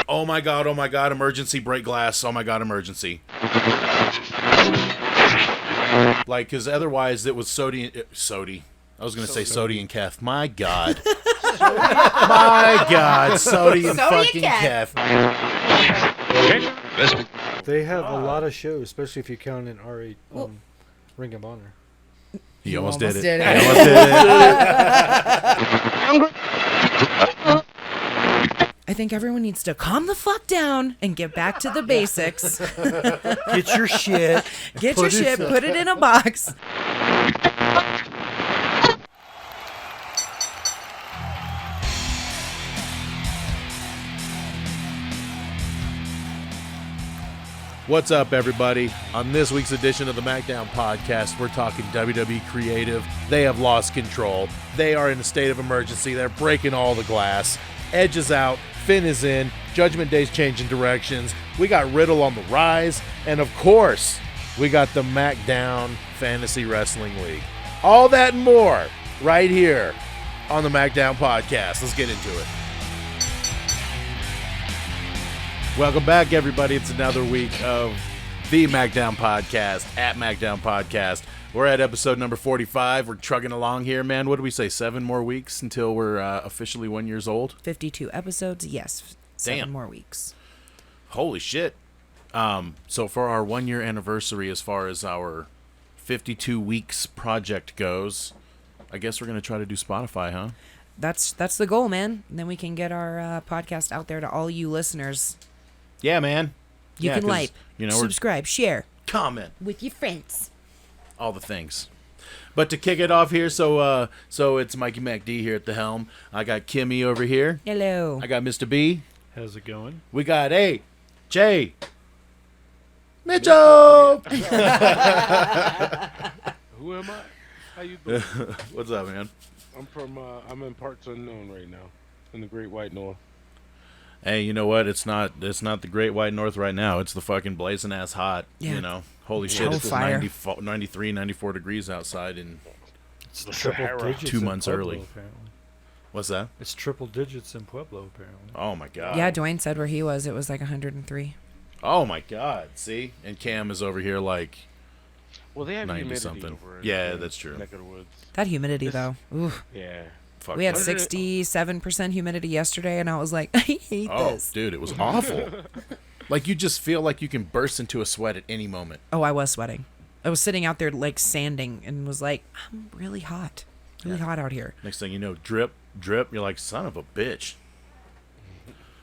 Oh my god, emergency, break glass. Oh my god, emergency. Like, because otherwise it was Sody. I was going to say Sody and Kef. My god. My god, Sody and fucking Kef. They have a lot of shows, especially if you count in RH Ring of Honor. He almost did it. He almost did it. I think everyone needs to calm the fuck down and get back to the basics. Get your shit. Get your shit, put it in a box. What's up, everybody? On this week's edition of the MACKDOWN Podcast, we're talking WWE Creative. They have lost control. They are in a state of emergency. They're breaking all the glass. Edge is out. Finn is in. Judgment Day's changing directions. We got Riddle on the rise. And, of course, we got the MACKDOWN Fantasy Wrestling League. All that and more right here on the MACKDOWN Podcast. Let's get into it. Welcome back, everybody. It's another week of the MACKDOWN Podcast, at MACKDOWN Podcast. We're at episode number 45. We're trucking along here, man. What do we say, 7 more weeks until we're officially 1 year old? 52 episodes, yes. 7 Damn. more weeks. Holy shit. So for our 1 year anniversary, as far as our 52 weeks project goes, I guess we're going to try to do Spotify, huh? That's the goal, man. And then we can get our podcast out there to all you listeners. Yeah, man. You can like, subscribe, subscribe, share, comment with your friends. All the things. But to kick it off here, so it's Mikey MacD here at the helm. I got Kimmy over here. Hello. I got Mr. B. How's it going? We got J. Mitchell. Who am I? How you doing? What's up, man? I'm in parts unknown right now, in the Great White North. Hey, you know what? It's not the Great White North right now. It's the fucking blazing ass hot. Yeah. You know, holy shit! It's Hellfire. 93, 94 degrees outside, and It's triple digits 2 in months Pueblo, early. Apparently. What's that? It's triple digits in Pueblo, apparently. Oh my god. Yeah, Dwayne said where he was. It was like 103. Oh my god. See, and Cam is over here like Well, they have 90 humidity something. over Yeah, in that's true. Neck of the woods. That humidity, though. Ooh. Yeah. fuck. We had that. 67% humidity yesterday, and I was like, I hate this. Dude, it was awful. Like you just feel like you can burst into a sweat at any moment. Oh, I was sweating. I was sitting out there like sanding and was like, I'm really hot. Really hot out here. Next thing you know, drip, drip. You're like, son of a bitch.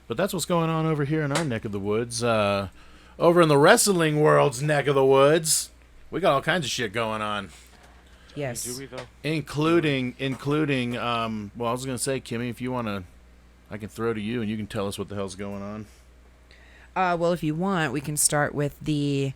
But that's what's going on over here in our neck of the woods. Over in the wrestling world's neck of the woods, we got all kinds of shit going on. Yes. Do we though? Including, well, I was going to say, Kimmy, if you want to, I can throw to you and you can tell us what the hell's going on. Well, if you want, we can start with the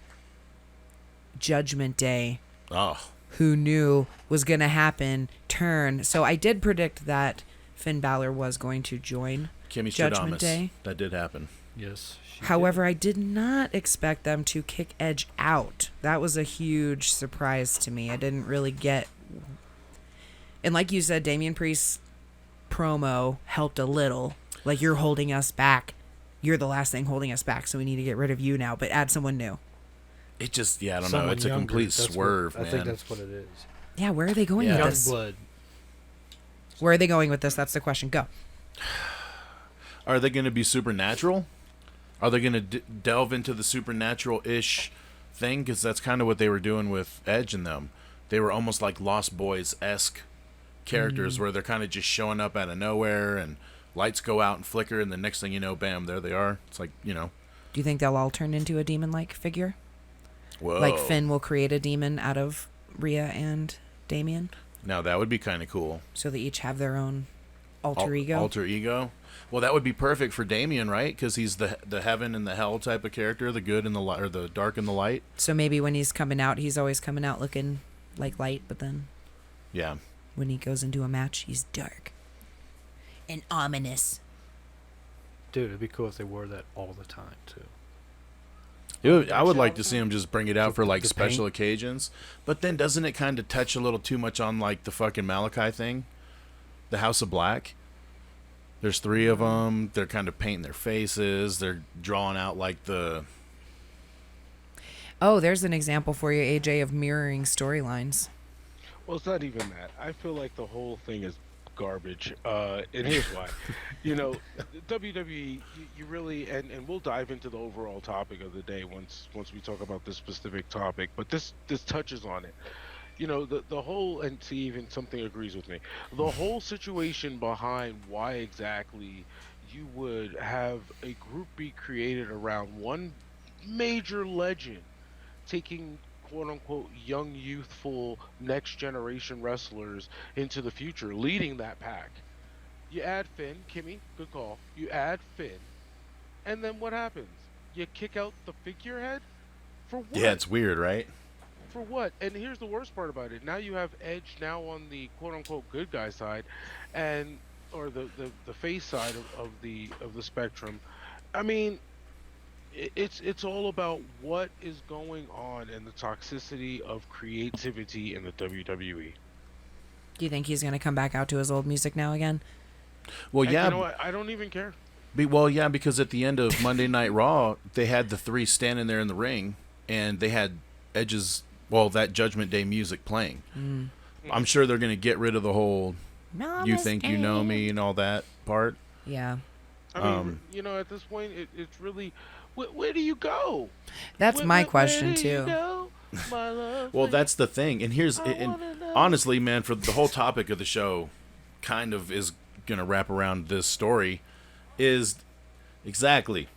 Judgment Day. Oh. Who knew was going to happen turn. So I did predict that Finn Balor was going to join Kimmy Judgment Stradamus. Day. That did happen. Yes. However, I did not expect them to kick Edge out. That was a huge surprise to me. I didn't really get... And like you said, Damian Priest's promo helped a little. Like, you're holding us back. You're the last thing holding us back, so we need to get rid of you now, but add someone new. It just, I don't know. Someone It's a younger. complete That's swerve, what, man. I think that's what it is. Yeah, where are they going with Young this? blood. Where are they going with this? That's the question. Go. Are they going to be supernatural? Are they going to delve into the supernatural-ish thing? Because that's kind of what they were doing with Edge and them. They were almost like Lost Boys-esque characters where they're kind of just showing up out of nowhere and lights go out and flicker and the next thing you know, bam, there they are. It's like, Do you think they'll all turn into a demon-like figure? whoa. Like Finn will create a demon out of Rhea and Damian? Now, that would be kind of cool. So they each have their own alter ego? Alter ego? Well, that would be perfect for Damian, right? Because he's the heaven and the hell type of character, the good and the light, or the dark and the light. So maybe when he's coming out, he's always coming out looking like light, but then Yeah. when he goes into a match, he's dark and ominous. Dude, it'd be cool if they wore that all the time, too. I would like to see him just bring it out for like The special paint? occasions. But then doesn't it kind of touch a little too much on like the fucking Malachi thing? The House of Black? There's 3 of them. They're kind of painting their faces. They're drawing out like the... Oh, there's an example for you, AJ, of mirroring storylines. Well, it's not even that. I feel like the whole thing is garbage. And here's why. WWE, you really, and we'll dive into the overall topic of the day once we talk about this specific topic, but this touches on it. The whole, and see, even something agrees with me, the whole situation behind why exactly you would have a group be created around one major legend taking quote-unquote young, youthful, next-generation wrestlers into the future, leading that pack. You add Finn, Kimmy, good call. You add Finn, and then what happens? You kick out the figurehead? For what? Yeah, it's weird, right? For what? And here's the worst part about it. Now you have Edge now on the quote-unquote good guy side, or the face side of the spectrum. I mean, it's all about what is going on and the toxicity of creativity in the WWE. Do you think he's going to come back out to his old music now again? Well, And yeah. you know what? I don't even care. Yeah, because at the end of Monday Night Raw, they had the 3 standing there in the ring, and they had Edge's, that Judgment Day music playing. I'm sure they're going to get rid of the whole "you think you know me" and all that part. Yeah. I mean, at this point, it's really, where do you go? That's my question, where do you too. go, my love? Well, that's the thing. And here's, I and wanna know. honestly, man, for the whole topic of the show, kind of is going to wrap around this story, is exactly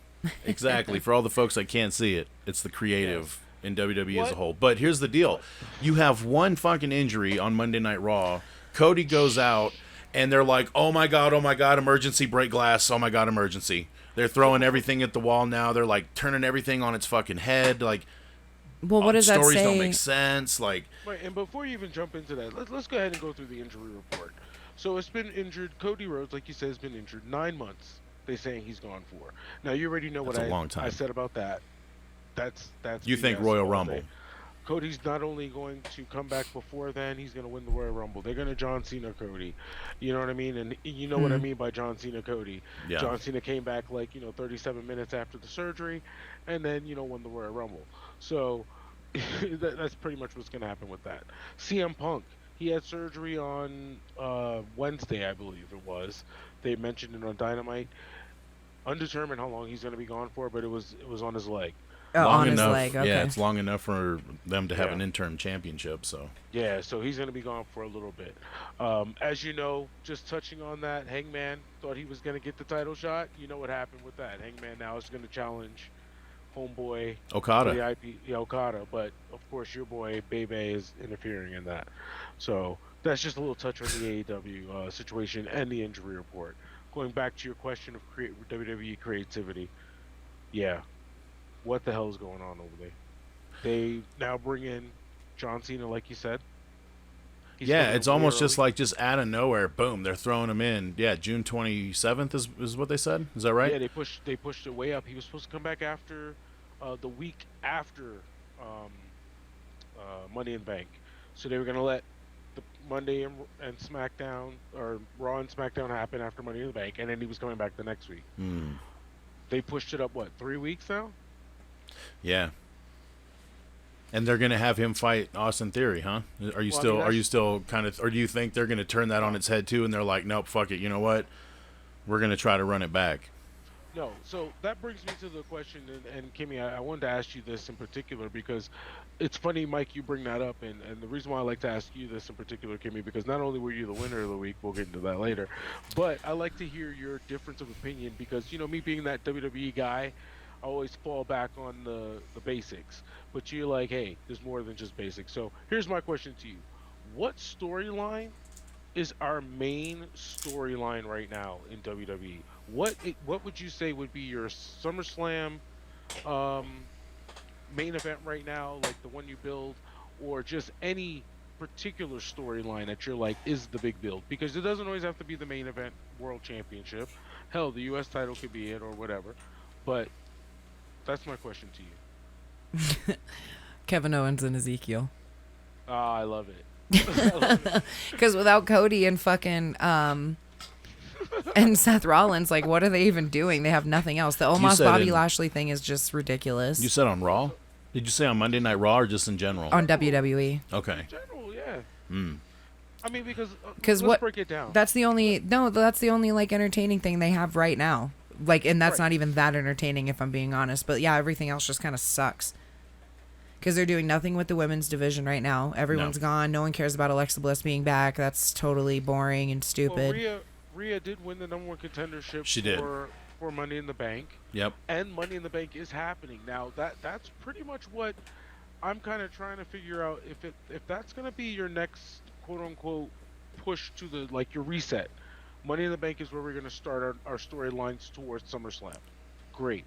for all the folks that can't see it, it's the creative in WWE as a whole. But here's the deal. You have one fucking injury on Monday Night Raw. Cody goes out, and they're like, oh my God, emergency, break glass, oh my God, emergency. They're throwing everything at the wall now. They're like turning everything on its fucking head. Like, Well, what does that stories say? don't make sense. Like, Right, and before you even jump into that, let's go ahead and go through the injury report. So it's been injured. Cody Rhodes, like you said, has been injured 9 months. They're saying he's gone for. Now you already know That's what a long time. I said about that. That's you think BS Royal all Rumble? day. Cody's not only going to come back before then, he's going to win the Royal Rumble. They're going to John Cena Cody. You know what I mean? And you know what I mean by John Cena Cody. Yeah. John Cena came back 37 minutes after the surgery, and then won the Royal Rumble. So that's pretty much what's going to happen with that. CM Punk, he had surgery on Wednesday, I believe it was. They mentioned it on Dynamite. Undetermined how long he's going to be gone for, but it was on his leg. Oh, long on his enough, leg, okay. Yeah, it's long enough for them to have Yeah. an interim championship. So Yeah, so he's going to be gone for a little bit. As you know, just touching on that, Hangman thought he was going to get the title shot. You know what happened with that. Hangman now is going to challenge homeboy Okada. for the Okada, but of course your boy Bebe is interfering in that. So that's just a little touch on the AEW situation and the injury report. Going back to your question of WWE creativity, yeah, what the hell is going on over there? They now bring in John Cena, like you said. He's yeah, coming it's way almost just early. like just out of nowhere, boom, they're throwing him in. Yeah, June 27th is what they said. Is that right? Yeah, they pushed it way up. He was supposed to come back after the week after Money in the Bank. So they were going to let the Monday and SmackDown, or Raw and SmackDown happen after Money in the Bank, and then he was coming back the next week. They pushed it up, 3 weeks now? Yeah. And they're gonna have him fight Austin Theory, huh? Are you Well, I mean, still kind of, or do you think they're gonna turn that on its head too? And they're like, nope, fuck it. You know what? We're gonna try to run it back. No, so that brings me to the question, and Kimmy, I wanted to ask you this in particular because it's funny, Mike, you bring that up, and the reason why I like to ask you this in particular, Kimmy, because not only were you the winner of the week, we'll get into that later, but I like to hear your difference of opinion because, me being that WWE guy, I always fall back on the basics, but you're like, hey, there's more than just basics. So here's my question to you. What storyline is our main storyline right now in WWE? What would you say would be your SummerSlam main event right now, like the one you build, or just any particular storyline that you're like is the big build? Because it doesn't always have to be the main event world championship. Hell, the U.S. title could be it or whatever. But that's my question to you. Kevin Owens and Ezekiel. Ah, I love it. I love it. Because without Cody and fucking And Seth Rollins, like, what are they even doing? They have nothing else. The Omos said Bobby in- Lashley thing is just ridiculous. You said on Raw? Did you say on Monday Night Raw or just in general? On WWE. Okay. In general, yeah. Hmm. I mean, because let's what? break it down. That's the only like entertaining thing they have right now. Like, and that's Right. not even that entertaining if I'm being honest. But yeah, everything else just kind of sucks. Because they're doing nothing with the women's division right now. Everyone's gone. No one cares about Alexa Bliss being back. That's totally boring and stupid. Well, Rhea did win the #1 contendership She did. for Money in the Bank. Yep. And Money in the Bank is happening now. That's pretty much what I'm kind of trying to figure out. If that's gonna be your next quote unquote push to the your reset. Money in the Bank is where we're gonna start our storylines towards SummerSlam. Great.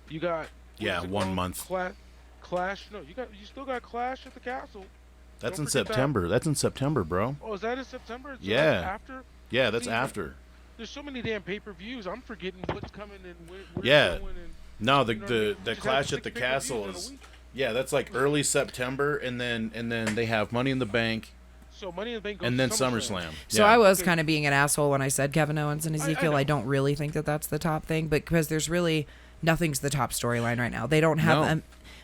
You got Yeah, 1 month. Clash. No, you still got Clash at the Castle. That's Don't in forget that. September. That's in September, bro. Oh, is that in September? So Yeah. that's after. Yeah, that's See, after. There's so many damn pay-per-views. I'm forgetting what's coming and where's Yeah. going and, No, you know what I mean? the Just Clash have at the 6 Castle pay-per-views is in a week. yeah, that's like early September, and then they have Money in the Bank, So Money in the Bank goes and to then SummerSlam. SummerSlam. So Yeah. I was Okay. kind of being an asshole when I said Kevin Owens and Ezekiel. know. I don't really think that that's the top thing, but because there's really nothing's the top storyline right now. They don't have No.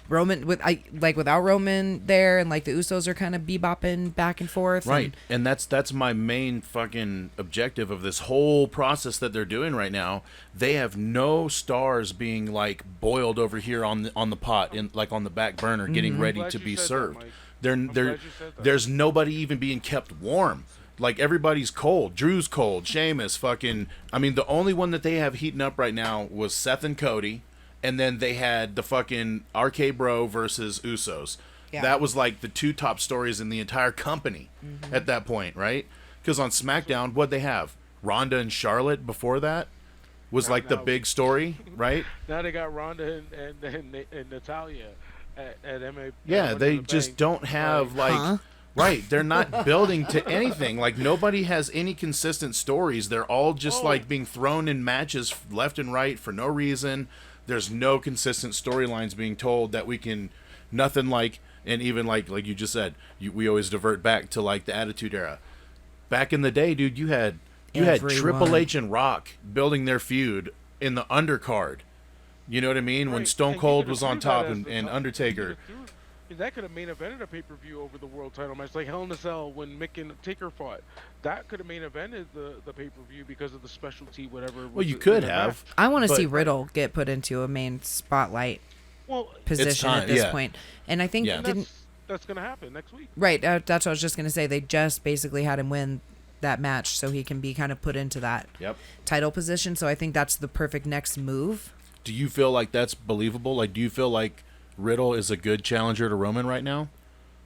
Roman without Roman there, and like the Usos are kind of bebopping back and forth. Right, and that's my main fucking objective of this whole process that they're doing right now. They have no stars being like boiled over here on the pot in like on the back burner, getting ready Glad to you be said that, served. Mike. They're glad you said that. there's nobody even being kept warm. Like everybody's cold. Drew's cold. Sheamus, fucking. I mean, the only one that they have heating up right now was Seth and Cody. And then they had the fucking RK Bro versus Usos. Yeah. That was like the 2 top stories in the entire company at that point, right? Because on SmackDown, what'd they have? Ronda and Charlotte before that was like the Now- big story, right? Now they got Ronda and Natalia at MA. Yeah, Money they in the just Bank. don't have like Huh? right. They're not building to anything. Like nobody has any consistent stories. They're all just Oh. like being thrown in matches left and right for no reason. There's no consistent storylines being told that we can, nothing like, and even like you just said, we always divert back to like the Attitude Era. Back in the day, dude, you had Triple Everyone. H and Rock building their feud in the undercard. You know what I mean? When Right, Stone and you Cold could've was on threw that top as and the top. Undertaker. That could have main evented a pay-per-view over the world title match, like Hell in a Cell when Mick and Taker fought. That could have main evented the pay-per-view because of the specialty, whatever. Well, you could have. I want to But- see Riddle get put into a main spotlight Well, position time, at this yeah. point, and I think Yeah. and didn't that's gonna happen next week. right. That's what I was just gonna say. They just basically had him win that match so he can be kind of put into that Yep. title position. So I think that's the perfect next move. Do you feel like that's believable? Like, do you feel like Riddle is a good challenger to Roman right now?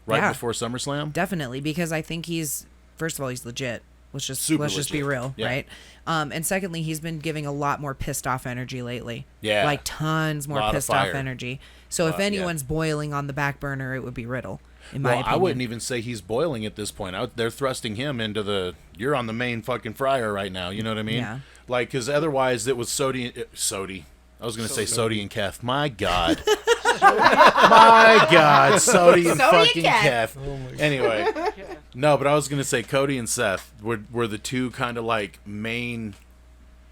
Right Yeah. before SummerSlam? Definitely, because I think he's first of all he's legit. Let's just Super be legit. real, Yeah. right? And secondly, he's been giving a lot more pissed off energy lately. Yeah. like tons more Lot of pissed off fire. energy. So if Yeah. anyone's boiling on the back burner, it would be Riddle. In my Well, opinion, I wouldn't even say he's boiling at this point. They're thrusting him into you're on the main fucking fryer right now. You know what I mean? Yeah. Like, because otherwise it was Sodi. I was going to say Sodi and Keth. My God. My God. Sodi and fucking Keth. Oh my God. Anyway. No, but I was going to say Cody and Seth were the 2 kind of like main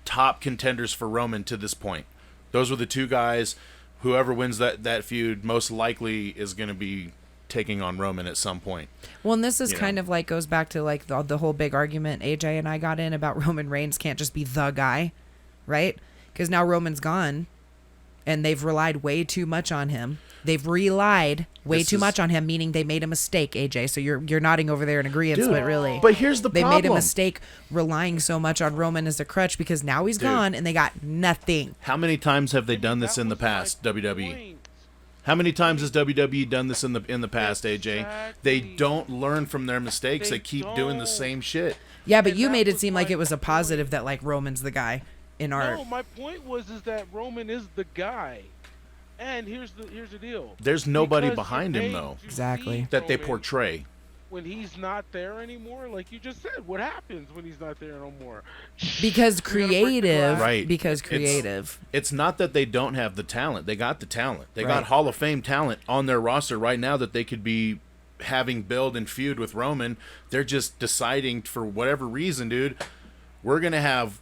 top contenders for Roman to this point. Those were the 2 guys. Whoever wins that feud most likely is going to be taking on Roman at some point. Well, and this is You kind know. of like goes back to like the whole big argument AJ and I got in about Roman Reigns can't just be the guy, right? Because now Roman's gone, and they've relied way too much on him. They've relied way This too is- much on him, meaning they made a mistake, AJ. So you're nodding over there in agreement, Dude, but really, But here's the they problem. made a mistake relying so much on Roman as a crutch because now he's Dude. gone and they got nothing. How many times have they done this That in the was my past, WWE? point. How many times has WWE done this in the past, AJ? They Exactly. don't learn from their mistakes. They They keep doing the don't. same shit. Yeah, but And you that made it was seem like my it was a point. positive that like Roman's the guy in our. No, my point was that Roman is the guy, and here's the deal. There's nobody Because behind you're him paying though to Exactly. see that they Roman portray. when he's not there anymore. Like you just said, what happens when he's not there no more? Because You're gonna break the creative, glass. Right. Because It's- creative. It's not that they don't have the talent. They got the talent. They Right. got Hall of Fame talent on their roster right now that they could be having build and feud with Roman. They're just deciding for whatever reason, dude, we're going to have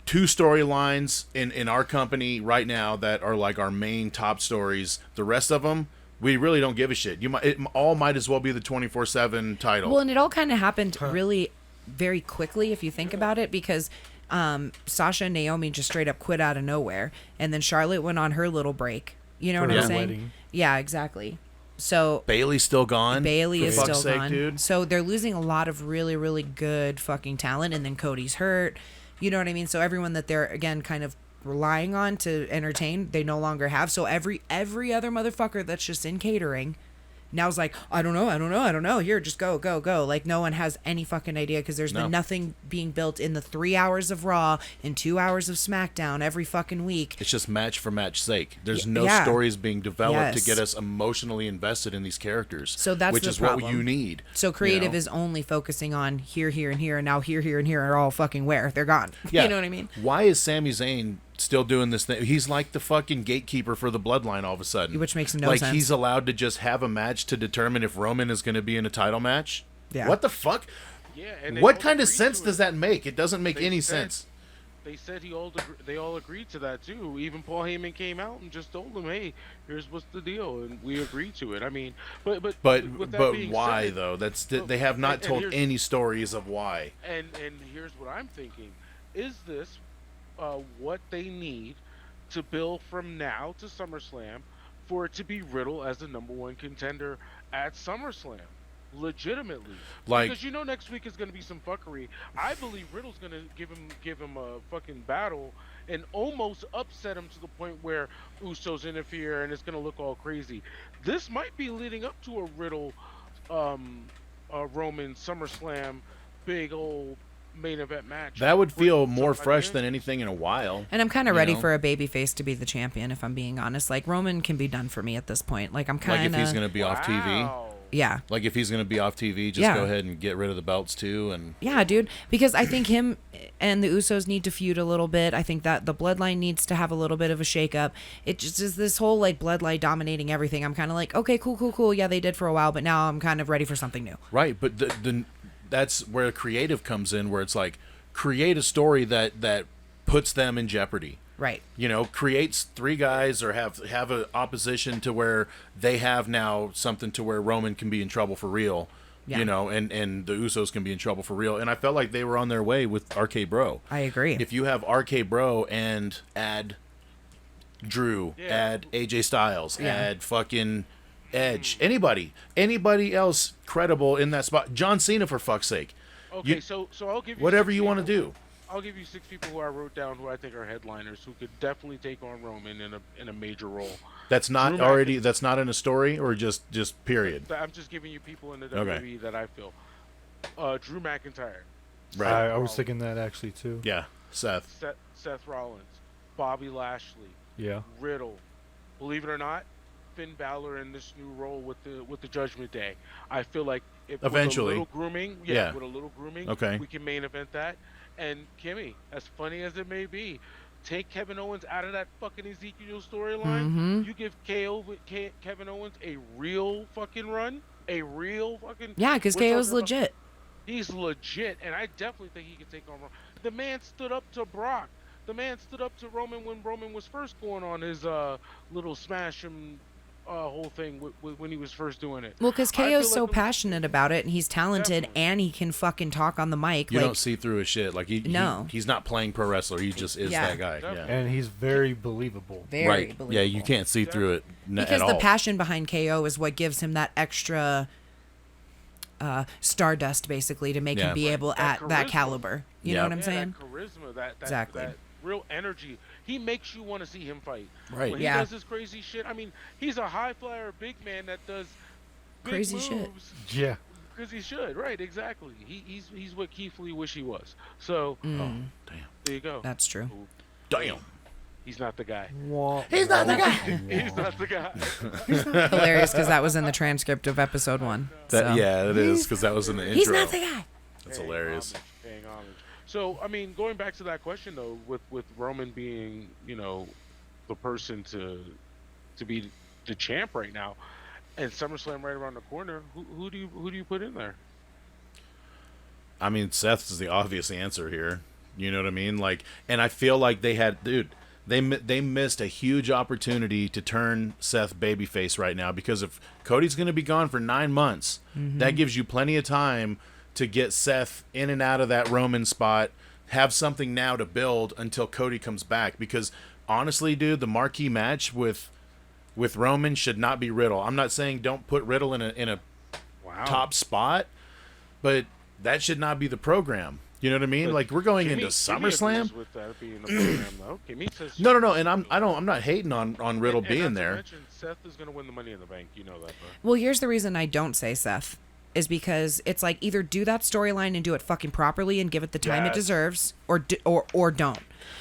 2 storylines in our company right now that are like our main top stories. The rest of them, we really don't give a shit. It all might as well be the 24/7 title. Well, and it all kind of happened really very quickly if you think about it, because Sasha and Naomi just straight up quit out of nowhere, and then Charlotte went on her little break. You know what I'm saying? Wedding. Yeah, exactly. So Bailey's still gone. Bailey is still gone. Dude. So they're losing a lot of really, really good fucking talent, and then Cody's hurt. You know what I mean? So everyone that they're again kind of relying on to entertain, they no longer have. So every other motherfucker that's just in catering now's like, I don't know. Here, just go. Like, no one has any fucking idea, because there's been nothing being built in the 3 hours of Raw and 2 hours of SmackDown every fucking week. It's just match for match sake. There's no stories being developed to get us emotionally invested in these characters. So that's which the is problem. what you need. So creative is only focusing on here, and here, and now here, and here are all fucking where? They're gone. Yeah. You know what I mean? Why is Sami Zayn still doing this thing? He's like the fucking gatekeeper for the bloodline all of a sudden. Which makes no sense. Like, he's allowed to just have a match to determine if Roman is going to be in a title match? Yeah. What the fuck? Yeah, and What kind of sense does that make? It doesn't make any sense. They said they all agreed to that too. Even Paul Heyman came out and just told them, "Hey, here's what's the deal," and we agreed to it. I mean, but with that being why said, though? They have not told any stories of why. And here's what I'm thinking: is this what they need to build from now to SummerSlam for it to be Riddle as the #1 contender at SummerSlam? Legitimately, Like, because next week is going to be some fuckery. I believe Riddle's going to give him a fucking battle and almost upset him to the point where Usos interfere and it's going to look all crazy. This might be leading up to a Riddle Roman SummerSlam big old main event match. that would feel more fresh than anything in a while. And I'm kind of ready for a babyface to be the champion, if I'm being honest. Like, Roman can be done for me at this point. Like, I'm kind of... Like, if he's going to be off TV. Yeah. Like, if he's going to be off TV, just go ahead and get rid of the belts too. And yeah, dude. Because I think him and the Usos need to feud a little bit. I think that the bloodline needs to have a little bit of a shakeup. It just is this whole, like, bloodline dominating everything. I'm kind of like, okay, cool. Yeah, they did for a while, but now I'm kind of ready for something new. Right, but that's where creative comes in, where it's like, create a story that puts them in jeopardy. Right. Creates 3 guys, or have an opposition to where they have now something to where Roman can be in trouble for real. Yeah. And the Usos can be in trouble for real. And I felt like they were on their way with RK Bro. I agree. If you have RK Bro and add Drew, add AJ Styles, add fucking Edge, anybody else credible in that spot, John Cena, for fuck's sake. Okay, so I'll give you whatever you want to do. I'll give you 6 people who I wrote down who I think are headliners who could definitely take on Roman in a major role. That's not that's not in a story, or just period. I'm just giving you people in the WWE that I feel. Drew McIntyre. Right. I was thinking that actually too. Yeah. Seth Rollins, Bobby Lashley. Yeah. Riddle. Believe it or not, Finn Balor in this new role with the Judgment Day. I feel like if eventually with a little grooming, with a little grooming, we can main event that. And Kimmy, as funny as it may be, take Kevin Owens out of that fucking Ezekiel storyline. Mm-hmm. You give Kevin Owens a real fucking run, a real fucking... Yeah, because KO's legit. He's legit, and I definitely think he can take on Roman. The man stood up to Brock. The man stood up to Roman when Roman was first going on his little smash him whole thing when he was first doing it. Well, because KO's so passionate about it, and he's talented, and he can fucking talk on the mic. You don't see through his shit. Like, he's not playing pro wrestler. He just is that guy. Definitely. Yeah. And he's very believable. Very believable. Yeah, you can't see through it because at all. The passion behind KO is what gives him that extra stardust, basically, to make him be able at that caliber. You know what I'm saying? That charisma, exactly. That real energy. He makes you want to see him fight. Right. When he does this crazy shit. I mean, he's a high flyer, big man that does big crazy moves shit. Yeah. Because he should. Right. Exactly. He's what Keith Lee wish he was. So, damn. There you go. That's true. Damn. He's not the guy. He's not the guy. He's not the guy. Hilarious, because that was in the transcript of episode 1. Yeah, it is, because that was in the intro. He's not the guy. That's hilarious. Paying homage. So, I mean, going back to that question though, with Roman being, the person to be the champ right now, and SummerSlam right around the corner, who do you put in there? I mean, Seth is the obvious answer here. You know what I mean? Like, and I feel like they had, dude, they missed a huge opportunity to turn Seth babyface right now, because if Cody's going to be gone for 9 months, that gives you plenty of time to get Seth in and out of that Roman spot, have something now to build until Cody comes back. Because honestly, dude, the marquee match with Roman should not be Riddle. I'm not saying don't put Riddle in a top spot, but that should not be the program. You know what I mean? But like, we're going into SummerSlam. With that being the program, though. Says no, and I'm not hating on Riddle being there. Mention, Seth is going to win the Money in the Bank. You know that, bro. Well, here's the reason I don't say Seth, is because it's like, either do that storyline and do it fucking properly and give it the time it deserves, or don't.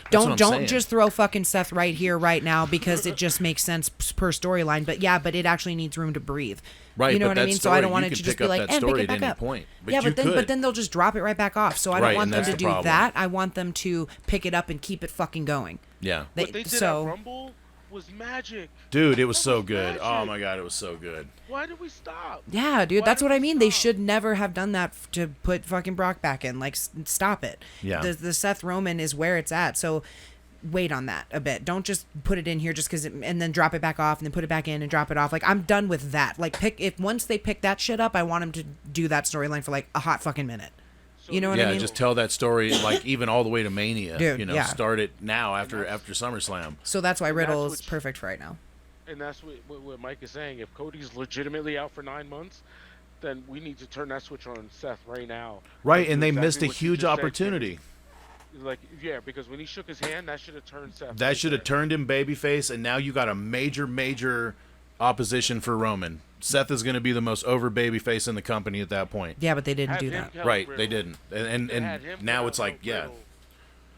Don't just throw fucking Seth right here, right now, because it just makes sense per storyline. But it actually needs room to breathe. Right, you know what I mean? So I don't want it to just be like, and pick it back up. Point. But then they'll just drop it right back off. So I don't want them to do problem. that. I want them to pick it up and keep it fucking going. Yeah. What they did at Rumble was magic. Dude, it was so good. Magic. Oh my god, it was so good. Why did we stop? Yeah, dude, that's what I mean. They should never have done that to put fucking Brock back in. Like, stop it. Yeah. The Seth Roman is where it's at. So wait on that a bit. Don't just put it in here just because and then drop it back off and then put it back in and drop it off. Like, I'm done with that. Like, once they pick that shit up, I want them to do that storyline for like a hot fucking minute. You know what I mean? Yeah, just tell that story, like, even all the way to Mania. Dude, you know, start it now after SummerSlam. So that's why Riddle is perfect for right now. And that's what Mike is saying. If Cody's legitimately out for 9 months, then we need to turn that switch on Seth right now. Right, and they missed a huge opportunity. Like, yeah, because when he shook his hand, that should have turned Seth. That should have turned him babyface, and now you got a major opposition for Roman. Seth is going to be the most over babyface in the company at that point. Yeah, but they didn't do that. Right, they didn't. And now it's like, yeah. Riddle.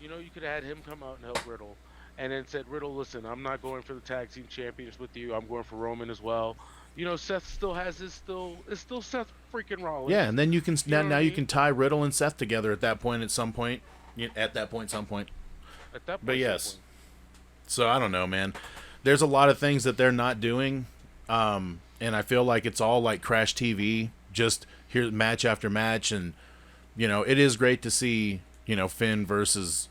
You know, you could have had him come out and help Riddle, and then said, Riddle, listen, I'm not going for the tag team champions with you. I'm going for Roman as well. You know, Seth still has it's still Seth freaking Rollins. Yeah, and then you can now you can tie Riddle and Seth together at that point. Some point. But yes. So I don't know, man. There's a lot of things that they're not doing, and I feel like it's all like Crash TV. Just here, match after match, and you know, it is great to see, you know, Finn versus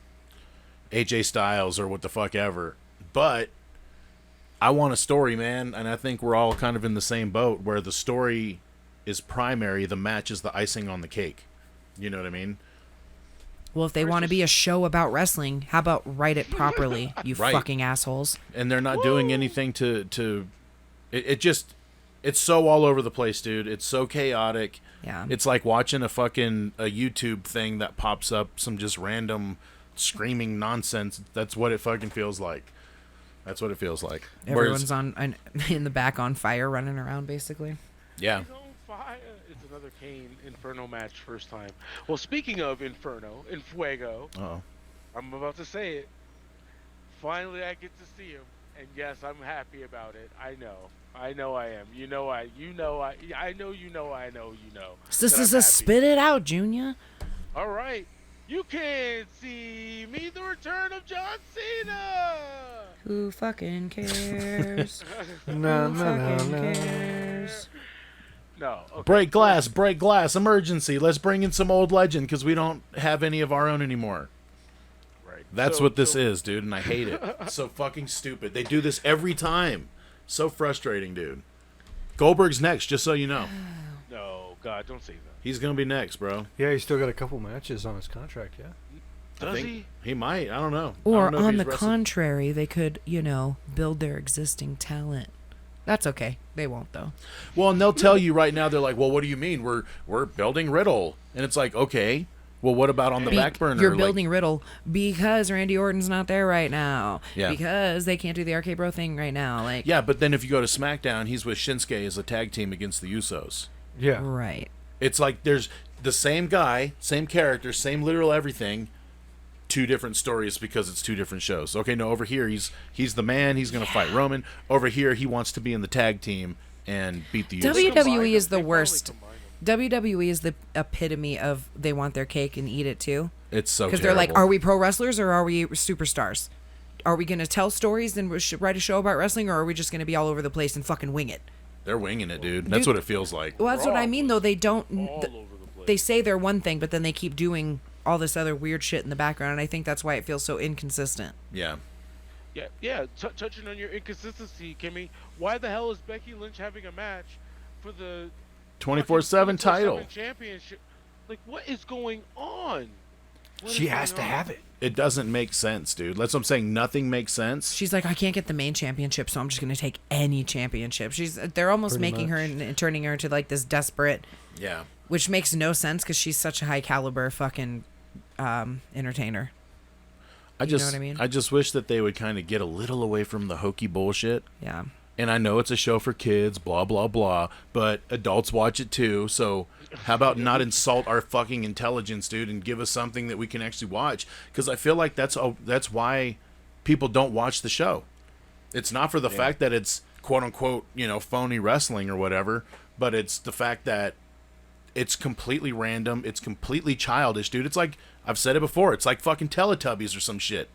AJ Styles or what the fuck ever. But I want a story, man, and I think we're all kind of in the same boat where the story is primary, the match is the icing on the cake. You know what I mean? Well, if they want to be a show about wrestling, how about write it properly, you fucking assholes? And they're not doing anything to it's so all over the place, dude. It's so chaotic. Yeah. It's like watching a YouTube thing that pops up some just random screaming nonsense. That's what it fucking feels like. That's what it feels like. Everyone's in the back on fire running around, basically. Yeah. He's on fire. It's another Kane Inferno match, first time. Well, speaking of Inferno, in Fuego, I'm about to say it. Finally, I get to see him, and yes, I'm happy about it. I know I am. I know. Spit it out, Junior. All right. You can't see me, the return of John Cena. Who fucking cares? No. cares? No. Okay. Break glass, emergency. Let's bring in some old legend because we don't have any of our own anymore. Right. That's what this is, dude, and I hate it. It's so fucking stupid. They do this every time. So frustrating, dude. Goldberg's next, just so you know. No, God, don't say that. He's going to be next, bro. Yeah, he's still got a couple matches on his contract, yeah. Does he? He might. I don't know. Or on the contrary, they could, build their existing talent. That's okay. They won't, though. Well, and they'll tell you right now, they're like, well, what do you mean? We're building Riddle. And it's like, okay, well, what about on the back burner? You're building Riddle because Randy Orton's not there right now. Yeah. Because they can't do the RK Bro thing right now. Like, yeah, but then if you go to SmackDown, he's with Shinsuke as a tag team against the Usos. Yeah. Right. It's like there's the same guy, same character, same literal everything, two different stories because it's two different shows. Okay, no, over here he's the man, he's going to fight Roman. Over here he wants to be in the tag team and beat the Usos. WWE is the worst. WWE is the epitome of they want their cake and eat it too. It's so because they're like, are we pro wrestlers or are we superstars? Are we going to tell stories and write a show about wrestling, or are we just going to be all over the place and fucking wing it? They're winging it, dude. That's what it feels like. Well, that's what I mean, though. They don't. They say they're one thing, but then they keep doing all this other weird shit in the background, and I think that's why it feels so inconsistent. Yeah. Yeah. Touching on your inconsistency, Kimmy, why the hell is Becky Lynch having a match for the 24/7 title? Championship? Like, what is going on? She has to have it. It doesn't make sense, dude. That's what I'm saying. Nothing makes sense. She's like, I can't get the main championship, so I'm just going to take any championship. They're almost Pretty making her and turning her into like this desperate, Yeah. which makes no sense because she's such a high caliber fucking entertainer. I know what I mean? I just wish that they would kind of get a little away from the hokey bullshit. Yeah. And I know it's a show for kids, blah, blah, blah, but adults watch it too. So how about not insult our fucking intelligence, dude, and give us something that we can actually watch? Because I feel like that's why people don't watch the show. It's not for the fact that it's quote unquote, phony wrestling or whatever, but it's the fact that it's completely random. It's completely childish, dude. It's like, I've said it before, it's like fucking Teletubbies or some shit.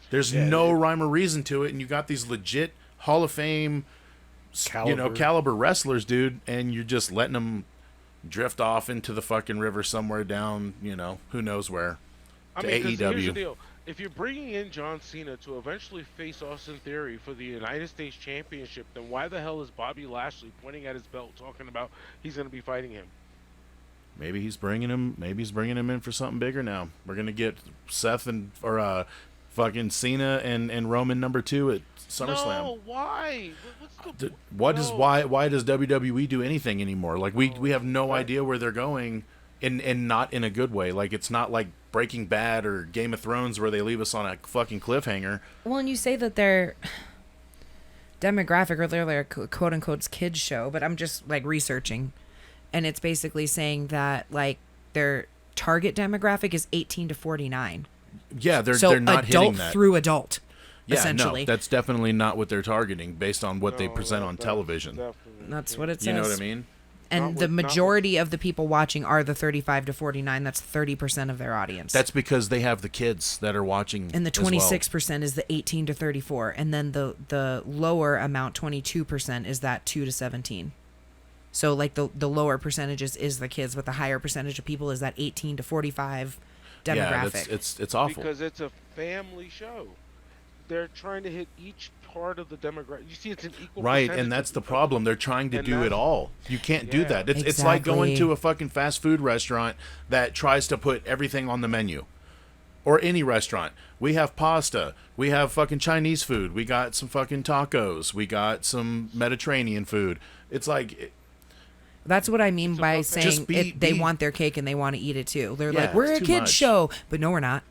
There's no rhyme or reason to it, and you got these legit Hall of Fame, caliber wrestlers, dude, and you're just letting them drift off into the fucking river somewhere down, who knows where. To Here's the AEW. deal. If you're bringing in John Cena to eventually face Austin Theory for the United States Championship, then why the hell is Bobby Lashley pointing at his belt talking about he's going to be fighting him? Maybe he's bringing him in for something bigger now. We're going to get Seth or fucking Cena and Roman number 2 at SummerSlam. No, why? What's the why does WWE do anything anymore? Like we have no idea where they're going, and not in a good way. Like it's not like Breaking Bad or Game of Thrones where they leave us on a fucking cliffhanger. Well, and you say that they're demographic or they're like a quote unquote kids show, but I'm just like researching, and it's basically saying that like their target demographic is 18 to 49. Yeah, they're not adult hitting that. through adult. Yeah, essentially. no, that's definitely not what they're targeting based on what they present on television. That's what it says. You know what I mean? And the majority of the people watching are the 35 to 49. That's 30% of their audience. That's because they have the kids that are watching. And the as well. 26% is the 18 to 34. And then the lower amount, 22%, is that 2 to 17. So like the lower percentages is the kids, but the higher percentage of people is that 18 to 45 demographic. Yeah, it's awful. Because it's a family show. They're trying to hit each part of the demographic. You see, it's an equal Right, percentage and that's of the problem. They're trying to do it all. You can't do that. It's Exactly. like going to a fucking fast food restaurant that tries to put everything on the menu. Or any restaurant. We have pasta. We have fucking Chinese food. We got some fucking tacos. We got some Mediterranean food. It's like... That's what I mean by Just saying they want their cake and they want to eat it too. They're Yeah, like, we're a it's too kid much. show, but no, we're not.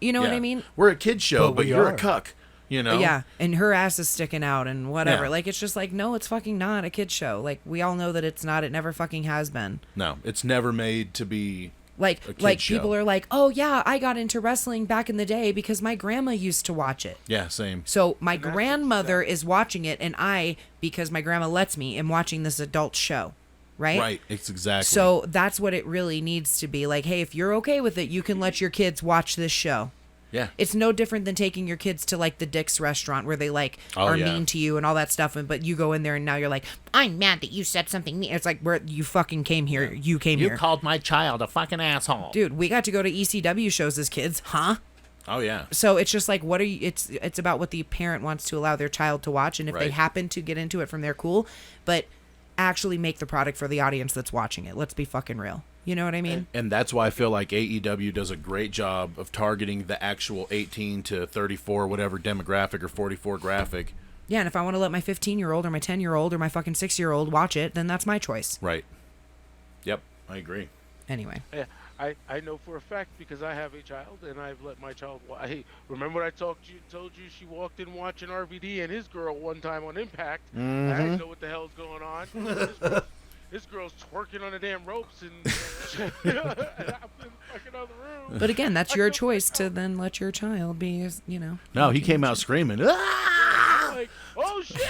You know what yeah. I mean? We're a kid show, but we you're are. a cuck. You know? Yeah, and her ass is sticking out and whatever. Yeah. Like, it's just like, no, it's fucking not a kid show. Like, we all know that it's not. It never fucking has been. No, it's never made to be Like, a kid like show. people are like, oh yeah, I got into wrestling back in the day because my grandma used to watch it. Yeah, same. So my that's grandmother is watching it, and I, because my grandma lets me, am watching this adult show, right? Right, it's exactly. So that's what it really needs to be. Like, hey, if you're okay with it, you can let your kids watch this show. yeah. It's no different than taking your kids to like the Dick's restaurant where they like Oh, are yeah. mean to you and all that stuff, but you go in there and now you're like, I'm mad that you said something mean. It's like, where you fucking came here. You came here. called my child a fucking asshole. Dude, we got to go to ECW shows as kids, huh? Oh, yeah. So it's just like, what are you? It's about what the parent wants to allow their child to watch, and if they Right. happen to get into it from there, cool. But actually make the product for the audience that's watching it. Let's be fucking real. You know what I mean? And that's why I feel like AEW does a great job of targeting the actual 18 to 34, whatever demographic, or 44 graphic. Yeah, and if I want to let my 15-year-old or my 10-year-old or my fucking 6-year-old watch it, then that's my choice. Right. Yep, I agree. Anyway. Yeah, I know for a fact because I have a child and I've let my child. Hey, remember when I told you she walked in watching RVD and his girl one time on Impact? I didn't know what the hell's going on. This girl's twerking on the damn ropes and I'm in the fucking other room. But again, that's your choice to then let your child be, you know. No, he came out screaming. Ah! I'm like, oh shit!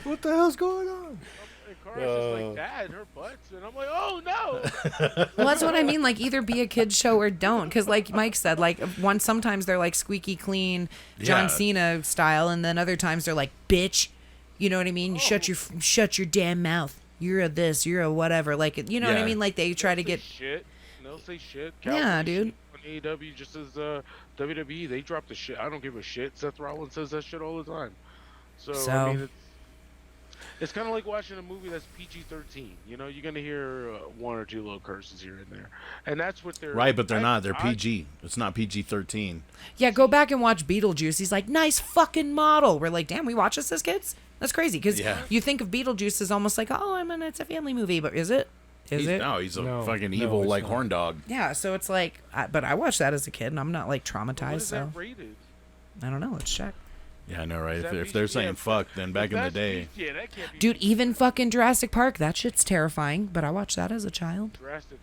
What the hell's going on? And Cara's just like, Dad, her butts, and I'm like, oh no! Well, that's what I mean. Like, either be a kid's show or don't. Because, like Mike said, like, sometimes they're like squeaky clean, John Yeah. Cena style, and then other times they're like, bitch. You know what I mean? Shut your damn mouth. You're a this. You're a whatever. Like, you know what I Yeah. mean? Like, they try to get. Shit. they'll say shit. Yeah, Cowboys dude. shit on AEW just as WWE, they drop the shit. I don't give a shit. Seth Rollins says that shit all the time. So I mean, it's kind of like watching a movie that's PG-13. You know, you're gonna hear one or two little curses here and there, and that's what they're Right, but they're not. They're PG. It's not PG-13. Yeah, go back and watch Beetlejuice. He's like, nice fucking model. We're like, damn, we watch this as kids? That's crazy. Because you think of Beetlejuice as almost like, oh, it's a family movie. But is it? Is it? No, he's a fucking evil, like, not. horn dog. Yeah, so it's like, but I watched that as a kid, and I'm not, like, traumatized. What is so that rated? I don't know. Let's check. Yeah, I know, right? Is that If they're PG? saying fuck, then back in the day. Yeah, that can't be. Dude, even fucking Jurassic Park, that shit's terrifying. But I watched that as a child. Jurassic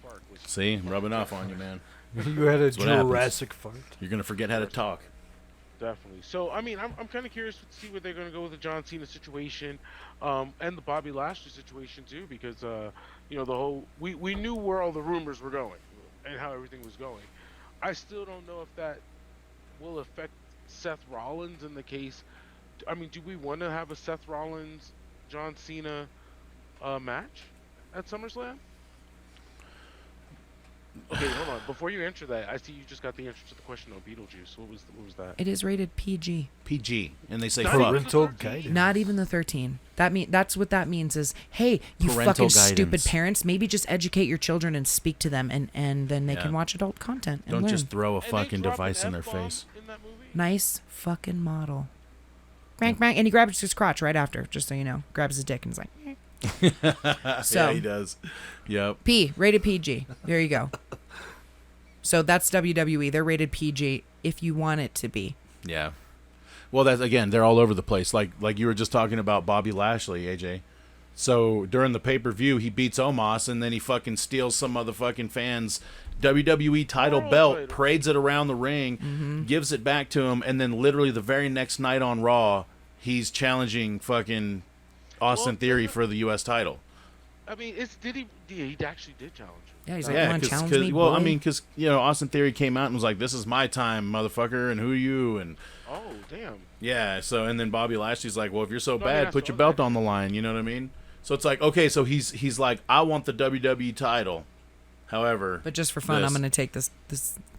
Park was. See, rubbing off on you, man. You had a what happens. Jurassic fart. You're gonna forget how to talk. Definitely. So, I mean, I'm kind of curious to see where they're going to go with the John Cena situation, and the Bobby Lashley situation too, because you know, the whole we knew where all the rumors were going and how everything was going. I still don't know if that will affect Seth Rollins in the case. I mean, do we want to have a Seth Rollins John Cena match at SummerSlam? Okay, hold on. Before you answer that, I see you just got the answer to the question on Beetlejuice. What was that? It is rated PG. PG, and they say Not fuck. even Parental the 13? guidance. Not even the 13. That's what that means is, hey, you Parental fucking stupid guidance. parents, maybe just educate your children and speak to them, and then they Yeah. can watch adult content and Don't learn. just throw a And they fucking drop an device in their F-bomb face. in that movie? Nice fucking model. Rank, and he grabs his crotch right after, just so you know. Grabs his dick and is like, So- yeah, he does. Yep. P, rated PG. There you go. So that's WWE. They're rated PG if you want it to be. Yeah. Well, that's again, they're all over the place. Like you were just talking about Bobby Lashley, AJ. So during the pay-per-view, he beats Omos, and then he fucking steals some motherfucking fans' WWE title World belt, title. parades it around the ring, gives it back to him, and then literally the very next night on Raw, he's challenging fucking Austin Well, Theory for the U.S. title. I mean, he actually did challenge him. Yeah, he's like, Yeah, come on, because challenge me, well, boy. I mean, because you know, Austin Theory came out and was like, "This is my time, motherfucker," and who are you? And Oh, damn. yeah, so and then Bobby Lashley's like, "Well, if you're so No, I mean, bad, I put saw your belt that. on the line." You know what I mean? So it's like, okay, so he's like, "I want the WWE title." However, But just for fun, this- I'm going to take this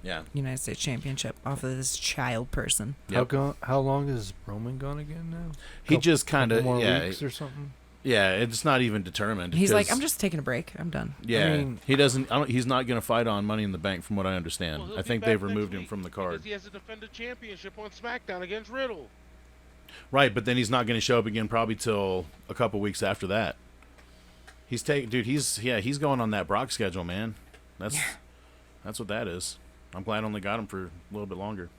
yeah, United States Championship off of this child person. Yep. How long is Roman gone again now? he just kind of More yeah, weeks or something. yeah, it's not even determined. He's like, 'cause- I'm just taking a break. I'm done. yeah, I mean- he doesn't. He's not going to fight on Money in the Bank, from what I understand. Well, he'll I be think back they've next removed him week from the because card. he has to defend a championship on SmackDown against Riddle. Right, but then he's not going to show up again probably till a couple weeks after that. He's going on that Brock schedule, man. That's what that is. I'm glad I only got him for a little bit longer.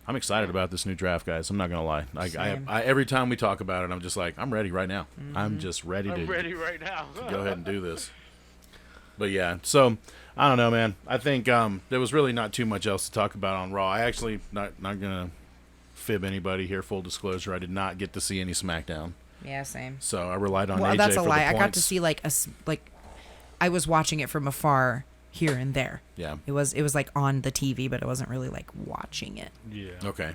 I'm excited about this new draft, guys. I'm not gonna lie. Same. I every time we talk about it, I'm just like, I'm ready right now. I'm just ready I'm to ready right now. go ahead and do this. But yeah, so I don't know, man. I think there was really not too much else to talk about on Raw. I actually not gonna fib anybody here. Full disclosure, I did not get to see any SmackDown, Yeah, same. so I relied on Well, AJ that's a for lie. the I got to points. see like I was watching it from afar here and there. Yeah. It was like on the TV, but it wasn't really like watching it. Yeah. Okay.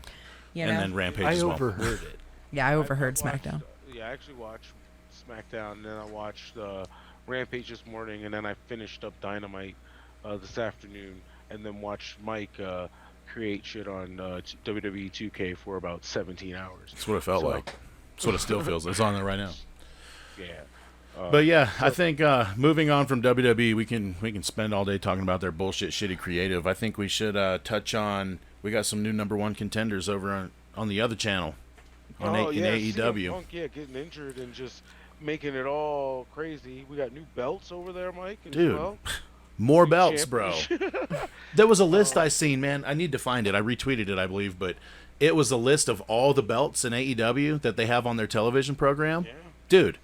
You know? And then Rampage I as well. overheard it. Yeah, I overheard I watched, SmackDown. Yeah, I actually watched SmackDown, and then I watched Rampage this morning, and then I finished up Dynamite this afternoon, and then watched Mike create shit on WWE 2K for about 17 hours. That's what it felt So- like. That's what it still feels. It's on there right now. Yeah. But yeah, I think moving on from WWE, we can spend all day talking about their bullshit, shitty creative. I think we should touch on. We got some new number one contenders over on the other channel, in CM AEW. Punk, getting injured and just making it all crazy. We got new belts over there, Mike. As Dude, well. More New belts, bro. championship. There was a list I seen, man. I need to find it. I retweeted it, I believe, but it was a list of all the belts in AEW that they have on their television program. Yeah. Dude,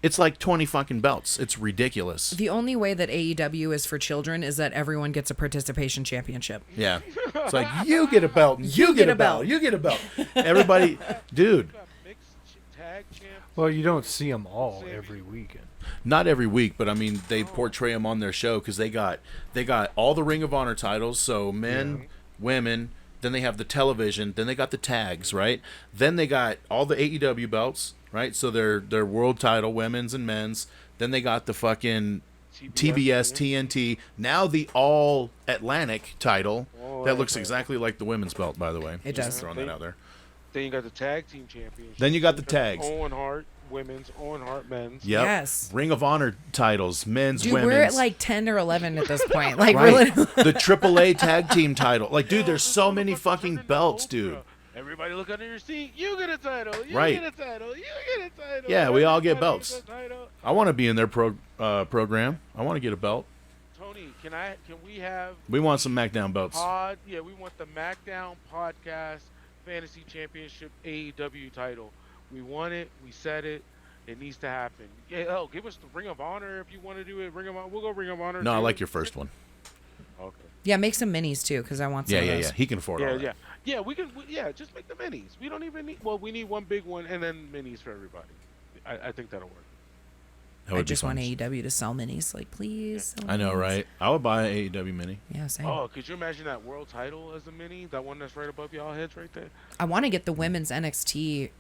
it's like 20 fucking belts. It's ridiculous. The only way that AEW is for children is that everyone gets a participation championship. Yeah. It's like, you get a belt, and you get a belt, you get a belt. Everybody, dude, We got mixed tag champs. Well, you don't see them all every weekend. not every week, but I mean, they portray them on their show because they got all the Ring of Honor titles, so men, women, then they have the television, then they got the tags, right? Then they got all the AEW belts, right? So their world title, women's and men's. Then they got the fucking TBS TNT. Now the All Atlantic title. That looks exactly like the women's belt, by the way. It Just does. throwing that out there. Then you got the tag team championship. Then you got the tags. Owen Hart women's, Owen Hart men's. Yep. Yes. Ring of Honor titles, men's, Dude, women's. we're at like 10 or 11 at this point. Like, right. we're The AAA tag team title. Like, dude, there's so many fucking belts, dude. Everybody look under your seat. You get a title. You Right. get a title. You get a title. Yeah, we all get Everybody belts. gets a title. I want to be in their program. I want to get a belt. Tony, can we have We want some MACKDOwn belts. Yeah, we want the MACKDOwn Podcast Fantasy Championship AEW title. We want it. We said it. It needs to happen. Yeah, give us the Ring of Honor if you want to do it. Ring of Honor. We'll go Ring of Honor. No, I too. like your first one. Okay. Yeah, make some minis too, because I want some of those. He can afford all that. Yeah, we can. Just make the minis. We don't even need. Well, we need one big one and then minis for everybody. I think that'll work. That I would be just fun. want AEW to sell minis. Like, please. Sell I know, minis. right? I would buy an AEW mini. Yeah, same. Oh, could you imagine that world title as a mini? That one that's right above y'all heads right there. I want to get the women's NXT,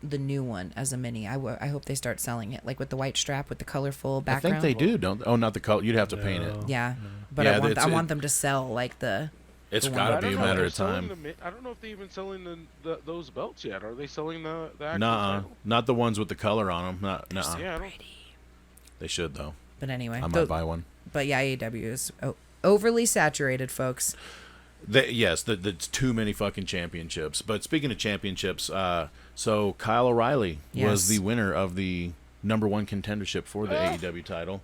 the new one, as a mini. I hope they start selling it, like with the white strap with the colorful background. I think they do, don't they? Oh, not the color. You'd have to paint it. Yeah, but Yeah, I want them to sell like the. It's the got one- to be a matter of time. I don't know if they're even selling those belts yet. Are they selling the actual Nuh-uh. title? Not the ones with the color on them. Nuh-uh. Yeah, I don't. They should, though. But anyway, I might buy one. But yeah, AEW is overly saturated, folks. Yes, there's too many fucking championships. But speaking of championships, so Kyle O'Reilly was the winner of the #1 contendership for the AEW title.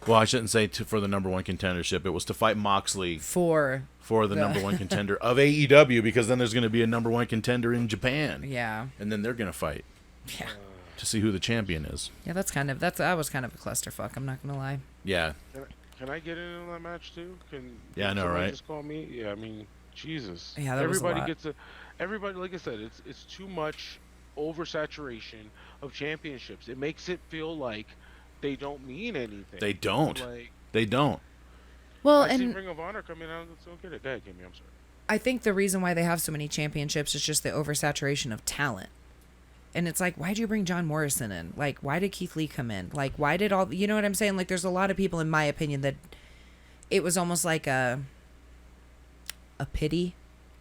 Well, I shouldn't say for the #1 contendership. It was to fight Moxley For the #1 contender of AEW, because then there's going to be a #1 contender in Japan. Yeah. And then they're going to fight. Yeah. To see who the champion is. Yeah, that was kind of a clusterfuck. I'm not gonna lie. Yeah. Can I get in on that match too? Yeah, I know, somebody right? Just call me. Yeah, I mean, Jesus. Yeah, that was a lot. Everybody, like I said, it's too much oversaturation of championships. It makes it feel like they don't mean anything. They don't. Like, They don't. Well, I see and Ring of Honor coming out. Let's don't get it. Go ahead, Kimmy. I'm sorry. I think the reason why they have so many championships is just the oversaturation of talent. And it's like, why'd you bring John Morrison in? Like, why did Keith Lee come in? Like, why did all... You know what I'm saying? Like, there's a lot of people, in my opinion, that it was almost like a pity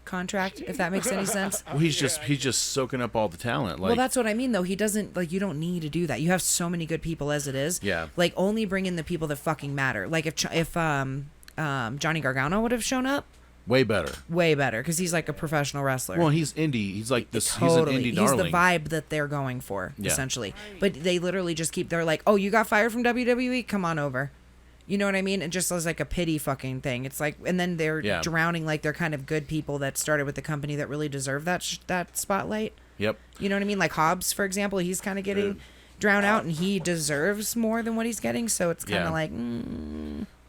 contract, if that makes any sense. Well, he's just soaking up all the talent. Like, Well, that's what I mean, though. He doesn't... Like, you don't need to do that. You have so many good people as it is. Yeah. Like, only bring in the people that fucking matter. Like, if Johnny Gargano would have shown up, way better. way better, because he's like a professional wrestler. Well, he's indie. He's like this. Totally. He's an indie darling. He's the vibe that they're going for, Yeah. essentially. But they literally just they're like, oh, you got fired from WWE? Come on over. You know what I mean? It just was like a pity fucking thing. It's like, and then they're drowning like they're kind of good people that started with the company that really deserve that spotlight. Yep. You know what I mean? Like Hobbs, for example, he's kind of getting drowned out, and he deserves more than what he's getting. So it's kind of like,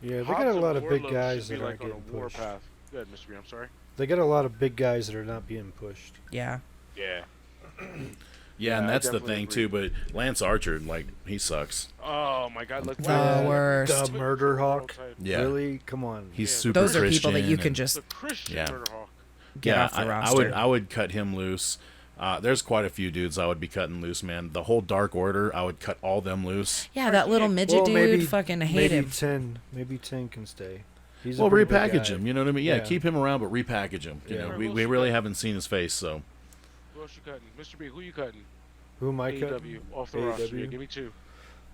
Yeah, they got a lot of big guys that that aren't like on getting a war pushed. path. Go ahead, Mr. B. I'm sorry. They got a lot of big guys that are not being pushed. yeah. Yeah. Yeah, and I that's the definitely thing agree. too. But Lance Archer, like, he sucks. Oh my God! Let's The worst. The Murder Hawk. Yeah. Really? Come on. He's Yeah. super. Those are people that you Christian can and- just the Christian Yeah. Murder Hawk. get off the I roster. I would cut him loose. There's quite a few dudes I would be cutting loose, man. The whole Dark Order, I would cut all them loose. Yeah, that little midget Well, dude, maybe- fucking hate him. 10 can stay. He's a Well, pretty big repackage guy. him. You know what I mean? Yeah, Yeah. keep him around, but repackage him. You Yeah. know, we really haven't seen his face, so. Who else you cutting? Mr. B, who you cutting? Who am I AEW cutting? off the roster. AEW? Yeah, give me two.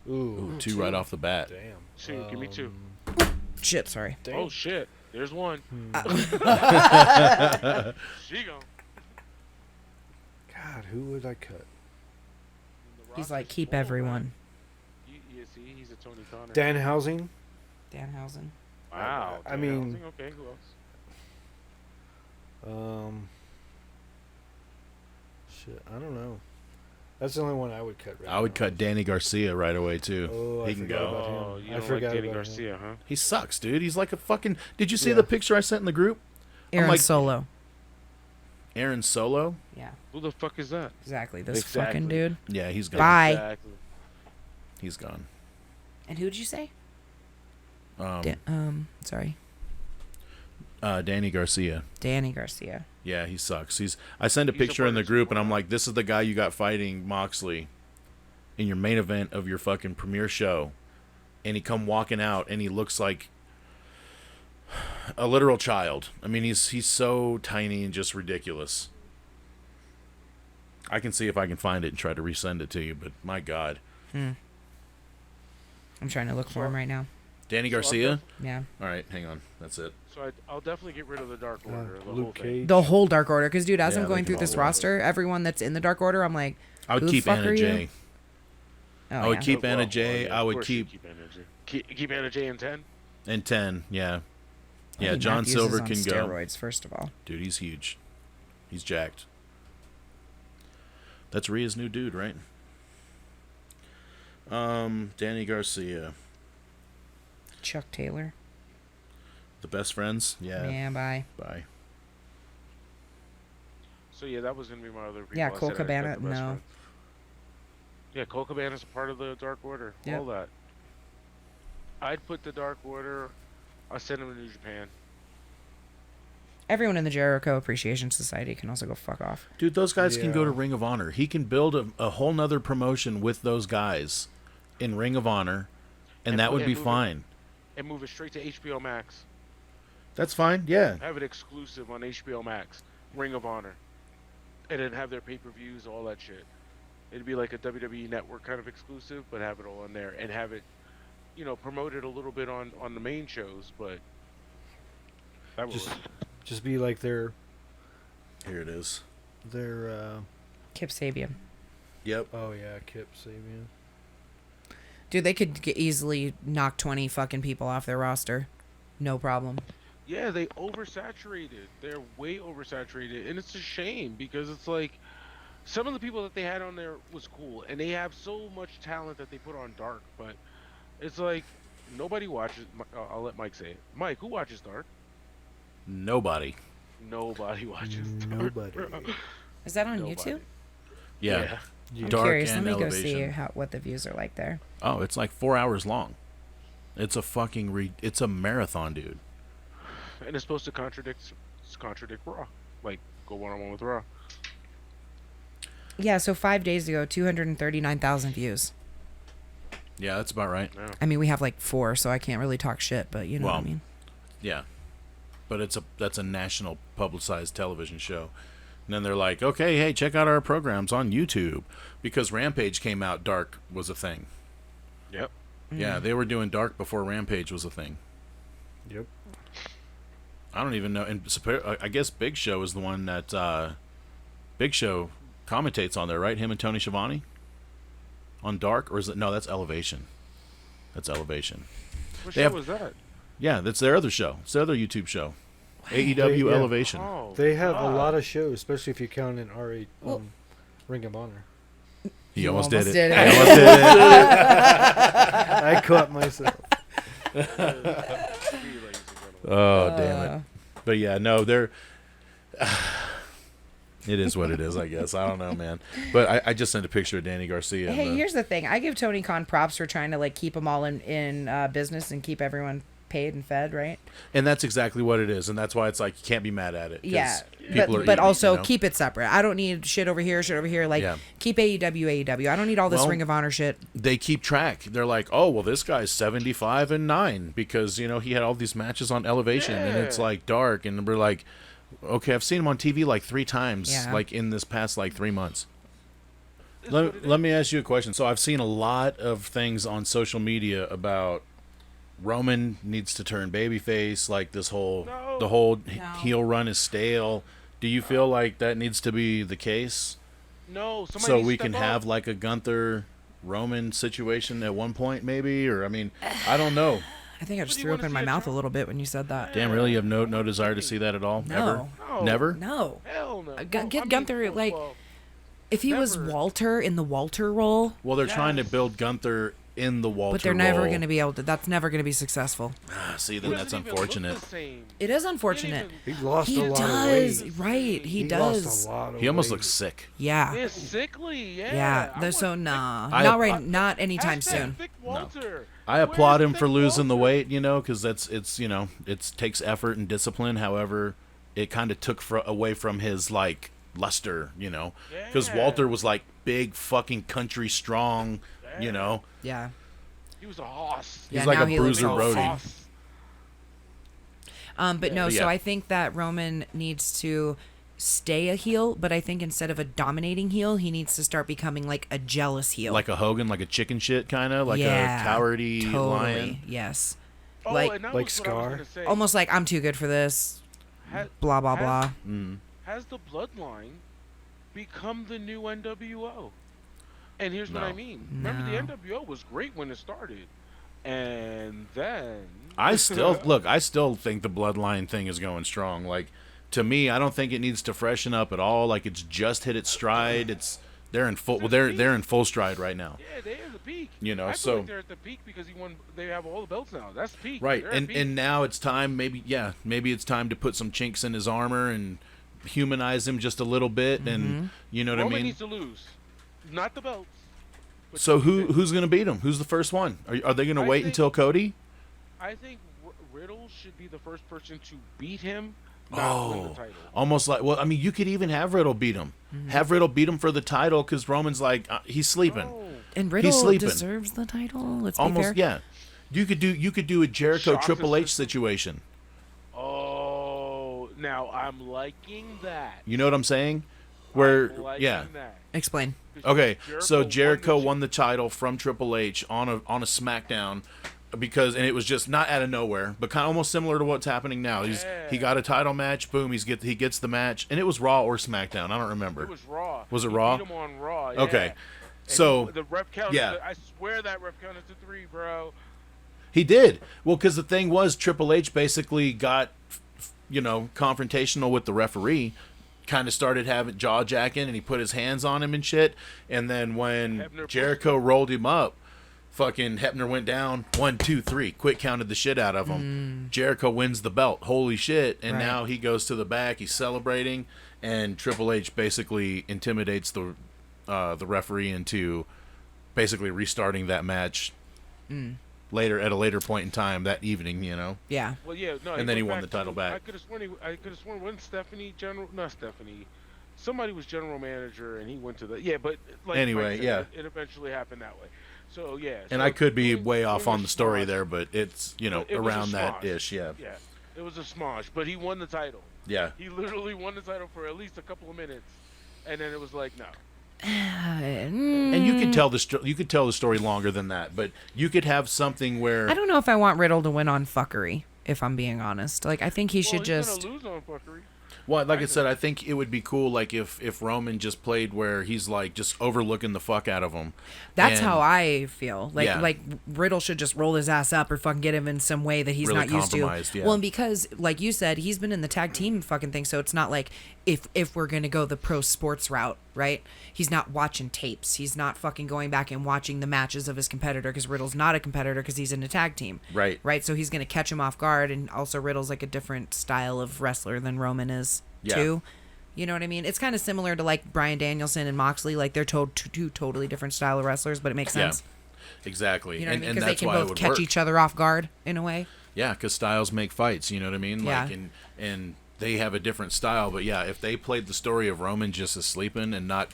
Ooh, Two right off the bat. Damn. Two. Give me two. Shit, sorry. Damn. Oh shit! There's one. She gone. God, who would I cut? He's like, keep everyone. Yeah, see, he's a Tony Khan. Dan Housing? Danhausen. Wow. I Dan mean- Housing, okay, who else? Shit, I don't know. That's the only one I would cut right I would now. cut Danny Garcia right away too. Oh, He I can forgot go. about him. Oh, you I don't forgot like Danny about him. Garcia, huh? He sucks, dude. He's like a fucking. Did you see Yeah. the picture I sent in the group? Aaron like- Solo. Aaron Solo. Yeah, Who the fuck is that? exactly. This Exactly. fucking dude. Yeah, he's gone. Bye. Exactly. He's gone. And who'd you say? Sorry. Danny Garcia. Danny Garcia. Yeah, he sucks. I sent a He's a picture in the part of group, and I'm Squad. like, this is the guy you got fighting Moxley. in your main event of your fucking premiere show, and he come walking out and he looks like a literal child. I mean, he's so tiny and just ridiculous. I can see if I can find it and try to resend it to you, but my God. I'm trying to look for him right now. Danny Garcia? Yeah. All right, hang on. That's it. So I'll definitely get rid of the Dark Order. The whole Luke thing. Cage. The whole Dark Order. Because, dude, as Yeah, I'm going they through can this all work. roster, everyone that's in the Dark Order, I'm like, I would who the keep fuck Anna are Jay. you? Oh, I would yeah. keep Anna Well, Jay. yeah, I of would course you keep Anna Jay. Keep Anna Jay in 10. and 10. Yeah. I Yeah, think John Matthews Silver is on can go. steroids, first of all. Dude, he's huge. He's jacked. That's Rhea's new dude, right? Danny Garcia. Chuck Taylor. The best friends? Yeah. Yeah, bye. Bye. So yeah, that was gonna be my other. people. Yeah, I Cole said I'd Cabana, cut the best no. friend. Yeah, Cole Cabana's a part of the Dark Order. Yep. All that. I'd put the Dark Order. I'll send him to New Japan. Everyone in the Jericho Appreciation Society can also go fuck off. Dude, those guys can go Yeah. to Ring of Honor. He can build a whole nother promotion with those guys in Ring of Honor, and that would be move it. fine. And move it straight to HBO Max. That's fine, yeah. Have it exclusive on HBO Max. Ring of Honor. And then have their pay-per-views, all that shit. It'd be like a WWE Network kind of exclusive, but have it all on there. And have it, promote it a little bit on the main shows, but that would Just be like their Here it is. Kip Sabian. Yep. oh yeah, Kip Sabian. Dude, they could easily knock 20 fucking people off their roster. No problem. Yeah, they oversaturated. They're way oversaturated, and it's a shame because it's like some of the people that they had on there was cool, and they have so much talent that they put on Dark, but it's like nobody watches. I'll let Mike say it. Mike, who watches Dark? Nobody. Nobody watches Dark. Nobody. bro. Is that on Nobody. YouTube? Yeah. I'm Dark curious. and Let me Elevation. go see what the views are like there. Oh, it's like 4 hours long. It's a fucking it's a marathon, dude. And it's supposed to contradict Raw, like go one-on-one with Raw. Yeah, so 5 days ago, 239,000 views. Yeah, that's about right. Yeah. I mean, we have like 4, so I can't really talk shit, but you know what I Well, mean. Yeah. But that's a national publicized television show. And then they're like, okay, hey, check out our programs on YouTube. Because Rampage came out, Dark was a thing. Yep. Yeah, they were doing Dark before Rampage was a thing. Yep. I don't even know. And I guess Big Show is the one that Big Show commentates on there, right? Him and Tony Schiavone on Dark, or is it? No, that's Elevation. That's Elevation. What They show have- was that? Yeah, that's their other show. It's their other YouTube show. AEW Yeah. Elevation. Oh, They have God. a lot of shows, especially if you count in RH Well- Ring of Honor. He You almost did almost it. did He it. almost did it. I caught myself. Oh, damn it. But yeah, no, they're. It is what it is, I guess. I don't know, man. But I just sent a picture of Danny Garcia. Hey, here's the thing. I give Tony Khan props for trying to like keep them all in business and keep everyone paid and fed, right? And that's exactly what it is. And that's why it's like you can't be mad at it. 'cause Yeah, people are but eating, also you know? keep it separate. I don't need shit over here, shit over here. Like Yeah. keep AEW, AEW. I don't need all this Well, Ring of Honor shit. They keep track. They're like, oh, well, this guy's 75-9 because, he had all these matches on Elevation and it's Yeah. like Dark. And we're like, okay, I've seen him on TV like 3 times, Yeah. like in this past like 3 months. It's what it Let me ask you a question. So I've seen a lot of things on social media about Roman needs to turn babyface, like the whole No. heel run is stale. Do you feel like that needs to be the case? No, somebody So needs we to can step up. have like a Gunther Roman situation at one point maybe, or I mean, I don't know. I think I just do you threw up wanna in see my a mouth a turn? little bit when you said that. Damn, really, you have no desire to see that at all? No. Ever? No. Never? No. Hell no. Get Gunther, like- well, If he was Never. Walter in the Walter role, Well, they're trying to Yes. build Gunther in the Walter but they're never role. going to be able to. That's never going to be successful. See, he then doesn't that's even look unfortunate. the same. It is He unfortunate. didn't He lost He a lot of does, weight. right? He lost does. a lot of He almost weight. looks sick. Yeah. even- It's sickly, yeah. Yeah. I There's so want nah. I- Not right. Not anytime Hashtag soon. Thick Walter. I Where's applaud him Thick for losing the Walter? weight, because it takes effort and discipline. However, it kind of took away from his like luster, you know, because Yeah. Walter was like big fucking country strong, you know. Yeah. He was a hoss. He's Yeah, like now a he looks bruiser all Brody. Hoss. But no, But so yeah. I think that Roman needs to stay a heel, but I think instead of a dominating heel, he needs to start becoming like a jealous heel. Like a Hogan, like a chicken shit kind of, like yeah, a cowardy totally. lion. Yes. Oh, Like- and that like was what I was Scar? gonna say. Almost like I'm too good for this. Ha- Blah blah has- blah. Mm. Has the Bloodline become the new NWO? And here's what No. I mean. Remember, the No. NWO was great when it started, and then I still think the bloodline thing is going strong. Like, to me, I don't think it needs to freshen up at all. Like, it's just hit its stride. They're in full. Well, they're in full stride right now. Yeah, they're at the peak. You know, I feel so- like they're at the peak because he won. They have all the belts now. That's peak. Right, They're at and peak. and now it's time. Maybe it's time to put some chinks in his armor and humanize him just a little bit. And you know what Roman I mean. needs to lose, not the belts. but So the- who's gonna beat him? Who's the first one? Are they gonna I wait think- until Cody? I think Riddle should be the first person to beat him. Not win the Oh, title. almost like, well, I mean, you could even have Riddle beat him. Have Riddle beat him for the title because Roman's like he's sleeping. No. And Riddle sleeping. deserves the title. Let's be Almost, fair. yeah. You could do a Jericho Shock Triple the H system. situation. Oh, now I'm liking that. You know what I'm saying? Where I'm liking yeah. that. Explain. Okay, so Jericho won won the title from Triple H on a SmackDown because and it was just not out of nowhere, but kind of almost similar to what's happening now. He got a title match, boom, he gets the match, and it was Raw or SmackDown. I don't remember. It was Raw. Was it He Raw? Beat him on Raw. Yeah. Okay. And So the ref count. yeah. I swear that ref counted to 3, bro. He did. Well, because the thing was, Triple H basically got, confrontational with the referee, kind of started having jaw jacking, and he put his hands on him and shit. And then when Hebner Jericho rolled him up, fucking Hebner went down 1, 2, 3, quick counted the shit out of him. Jericho wins the belt. Holy shit! And Right. now he goes to the back. He's celebrating, and Triple H basically intimidates the referee into basically restarting that match. Later at a later point in time that evening, Yeah. Well, yeah, no. And then he went won the back title to- back. I could have sworn wasn't Stephanie not Stephanie. Somebody was general manager, and he went to the but like Anyway, Frank said, yeah. it eventually happened that way. So yeah. And so I could be it- way it off was on the story smosh. there, but it's It was a around that smosh. ish, yeah. Yeah, it was a smosh, but he won the title. Yeah. He literally won the title for at least a couple of minutes, and then it was like no. And you could tell the story longer than that, but you could have something where I don't know if I want Riddle to win on fuckery, if I'm being honest. Like, I think he should he's just. gonna lose on fuckery. well, like I said, I think it would be cool like if Roman just played where he's like just overlooking the fuck out of him. That's And how I feel. Like, Yeah. like Riddle should just roll his ass up or fucking get him in some way that he's Really not used to. compromised, yeah. Well, and because, like you said, he's been in the tag team fucking thing, so it's not like if we're gonna go the pro sports route, right? He's not watching tapes. He's not fucking going back and watching the matches of his competitor because Riddle's not a competitor because he's in a tag team. Right. Right. So he's gonna catch him off guard, and also Riddle's like a different style of wrestler than Roman is Yeah. too. You know what I mean? It's kind of similar to like Bryan Danielson and Moxley. Like they're two totally different style of wrestlers, but it makes Yeah. sense. Exactly. You know what I mean? And Because they that's can why it both would catch work. each other off guard in a way. Yeah, because styles make fights. You know what I mean? Yeah. Like, and they have a different style. But yeah, if they played the story of Roman just as sleeping and not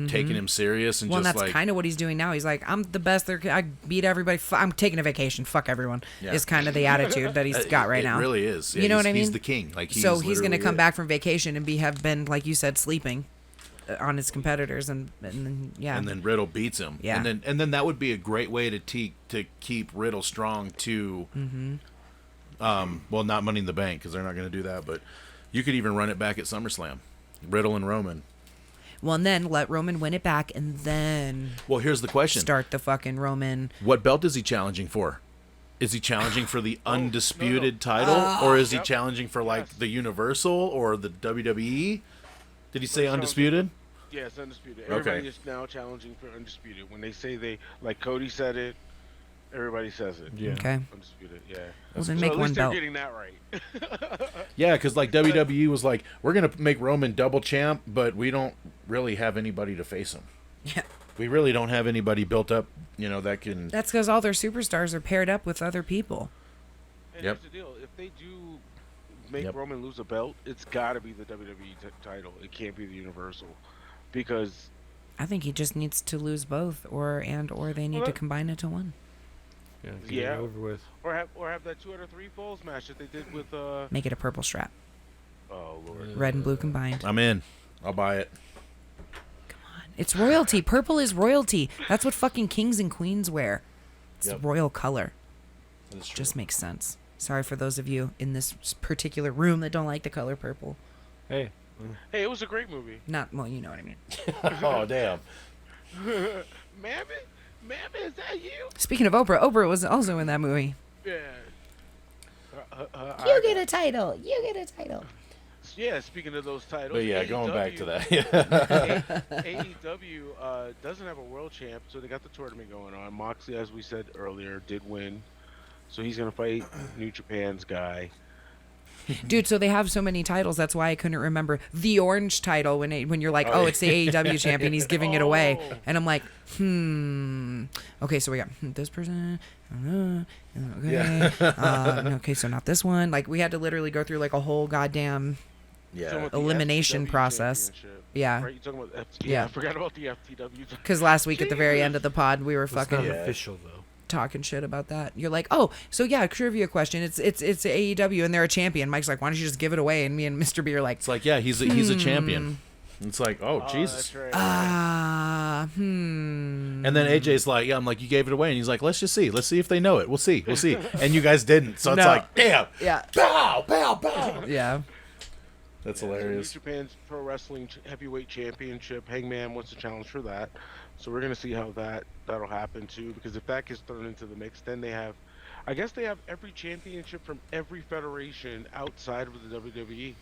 taking him serious and Well, and just that's like kind of what he's doing now. He's like, I'm the best. I beat everybody. I'm taking a vacation. Fuck everyone. Yeah. Is kind of the attitude that he's got right it now. really is. Yeah, You know he's- what I mean? He's the king. Like So he's going to literally come it. back from vacation and have been, like you said, sleeping on his competitors, and then yeah. And then Riddle beats him. Yeah. And then that would be a great way to keep Riddle strong to, well, not Money in the Bank because they're not going to do that, but you could even run it back at SummerSlam, Riddle and Roman. Well, and then let Roman win it back, and then Well, here's the question: start the fucking Roman. what belt is he challenging for? Is he challenging for the undisputed title, Oh. or is he Yep. challenging for like Yes. the Universal or the WWE? Did he say challenging- undisputed? Yeah, it's undisputed. Okay. Everybody is now challenging for undisputed. When they say like Cody said it, everybody says it. Yeah. Okay. Undisputed, yeah. Well, then So make at one least they're belt. getting that right. Yeah, because like WWE was like, we're gonna make Roman double champ, but we don't really have anybody to face him. Yeah. We really don't have anybody built up, that can. That's because all their superstars are paired up with other people. And Yep. here's the deal: if they do make Yep. Roman lose a belt, it's got to be the WWE title. It can't be the Universal, because I think he just needs to lose both, or they need to combine it to one. Yeah, get Yeah. it over with. or have that 2 out of 3 falls match that they did with Make it a purple strap, oh Lord. red and blue combined. I'm in. I'll buy it. It's royalty. Purple is royalty. That's what fucking kings and queens wear. It's Yep. royal color. That's true. Just makes sense. Sorry for those of you in this particular room that don't like the color purple. Hey, Hey, it was a great movie. Not, well, you know what I mean. Oh damn. Mammy, is that you? Speaking of Oprah was also in that movie. Yeah. You get a title. You get a title. Yeah, speaking of those titles. But yeah, going back to that. AEW doesn't have a world champ, so they got the tournament going on. Moxley, as we said earlier, did win. So he's going to fight New Japan's guy. Dude, so they have so many titles. That's why I couldn't remember the orange title when you're like, oh, it's the AEW champion. He's giving it away. And I'm like, Okay, so we got this person. Okay. Okay, so not this one. Like, we had to literally go through like a whole goddamn Yeah. elimination FTW process. championship. Yeah. Right, you're talking about Yeah. I forgot about the FTW. Because last week at the very end of the pod, we were it's not fucking official though. talking shit about that. You're like, oh, so yeah, trivia question. It's AEW and they're a champion. Mike's like, why don't you just give it away? And me and Mr. B are like, It's like, yeah, he's a champion. It's like, oh Jesus. That's right. And then AJ's like, yeah, I'm like, you gave it away, and he's like, let's just see. Let's see if they know it. We'll see. And you guys didn't, so it's No. like, damn. yeah, Bow, bow, bow. yeah. That's So hilarious. New Japan's Pro Wrestling Heavyweight Championship. Hangman wants to challenge for that. So we're gonna see how that'll happen too. Because if that gets thrown into the mix, then they have every championship from every federation outside of the WWE.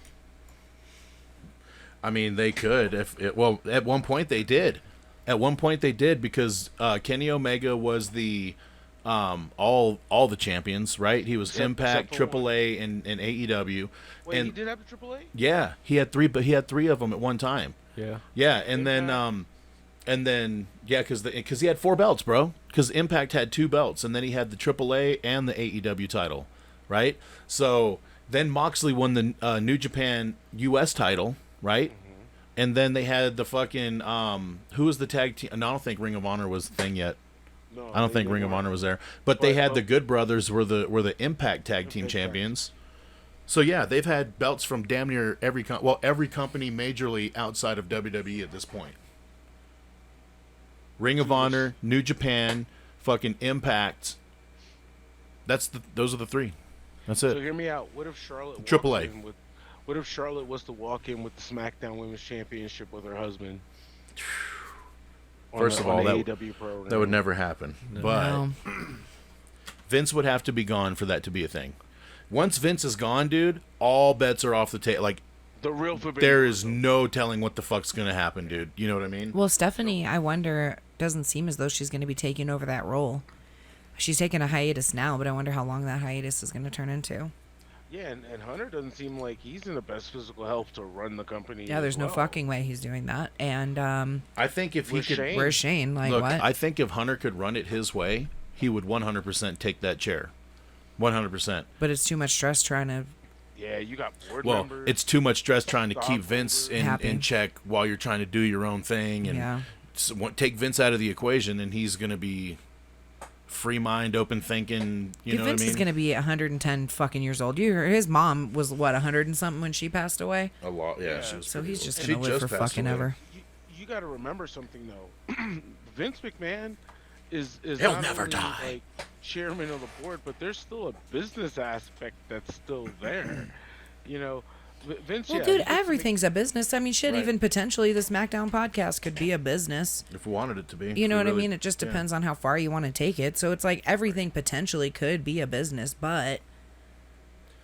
I mean, they could well, at one point they did. At one point they did because Kenny Omega was the all the champions, right? He was Impact, except for AAA, and AEW. Wait, and he did have the AAA? yeah, he had three, but he had three of them at one time. Yeah. Yeah, and then yeah, because he had 4 belts, bro. Because Impact had 2 belts, and then he had the AAA and the AEW title, right? So then Moxley won the New Japan US title, right? And then they had the fucking who was the tag team? And I don't think Ring of Honor was the thing yet. No, I don't think Ring of Honor was there, but they had the Good Brothers were the Impact tag team champions. So yeah, they've had belts from damn near every company majorly outside of WWE at this point. Ring of Honor, New Japan, fucking Impact. Those are the 3. That's So it. hear me out. What if Charlotte? AAA. What if Charlotte was to walk in with the SmackDown Women's Championship with her husband? First of all, that AEW program? would never happen. But No. Vince would have to be gone for that to be a thing. Once Vince is gone, dude, all bets are off the table. Like, The real forbidden. there is no telling what the fuck's gonna happen, dude. You know what I mean? Well, Stephanie, I wonder, doesn't seem as though she's going to be taking over that role. She's taking a hiatus now, but I wonder how long that hiatus is going to turn into. Yeah, and Hunter doesn't seem like he's in the best physical health to run the company. Yeah, as there's no well. fucking way he's doing that. And I think if he With could Shane. where's Shane? Like, look, what? I think if Hunter could run it his way, he would 100% take that chair. 100%. But it's too much stress trying to. Yeah, you got board Well, members. it's too much stress trying to keep Vince Stockholders. Happy. in check while you're trying to do your own thing, and Yeah. take Vince out of the equation, and he's gonna be free mind, open thinking. You Dude, know Vince what I mean? is going to be 110 fucking years old. His mom was, what, 100 and something when she passed away? A lot, yeah. Yeah. She was So pretty he's old. just She going to live for passed fucking away. ever. You got to remember something though. Vince McMahon is He'll not never only, die. like, chairman of the board, but there's still a business aspect that's still there. You know, Vince. Well, yeah, dude, he gets to make- everything's a business. I mean, shit, Right. even potentially this SmackDown podcast could be a business. If we wanted it to be, You know we what I really- mean? It just yeah. depends on how far you want to take it. So it's like everything potentially could be a business, but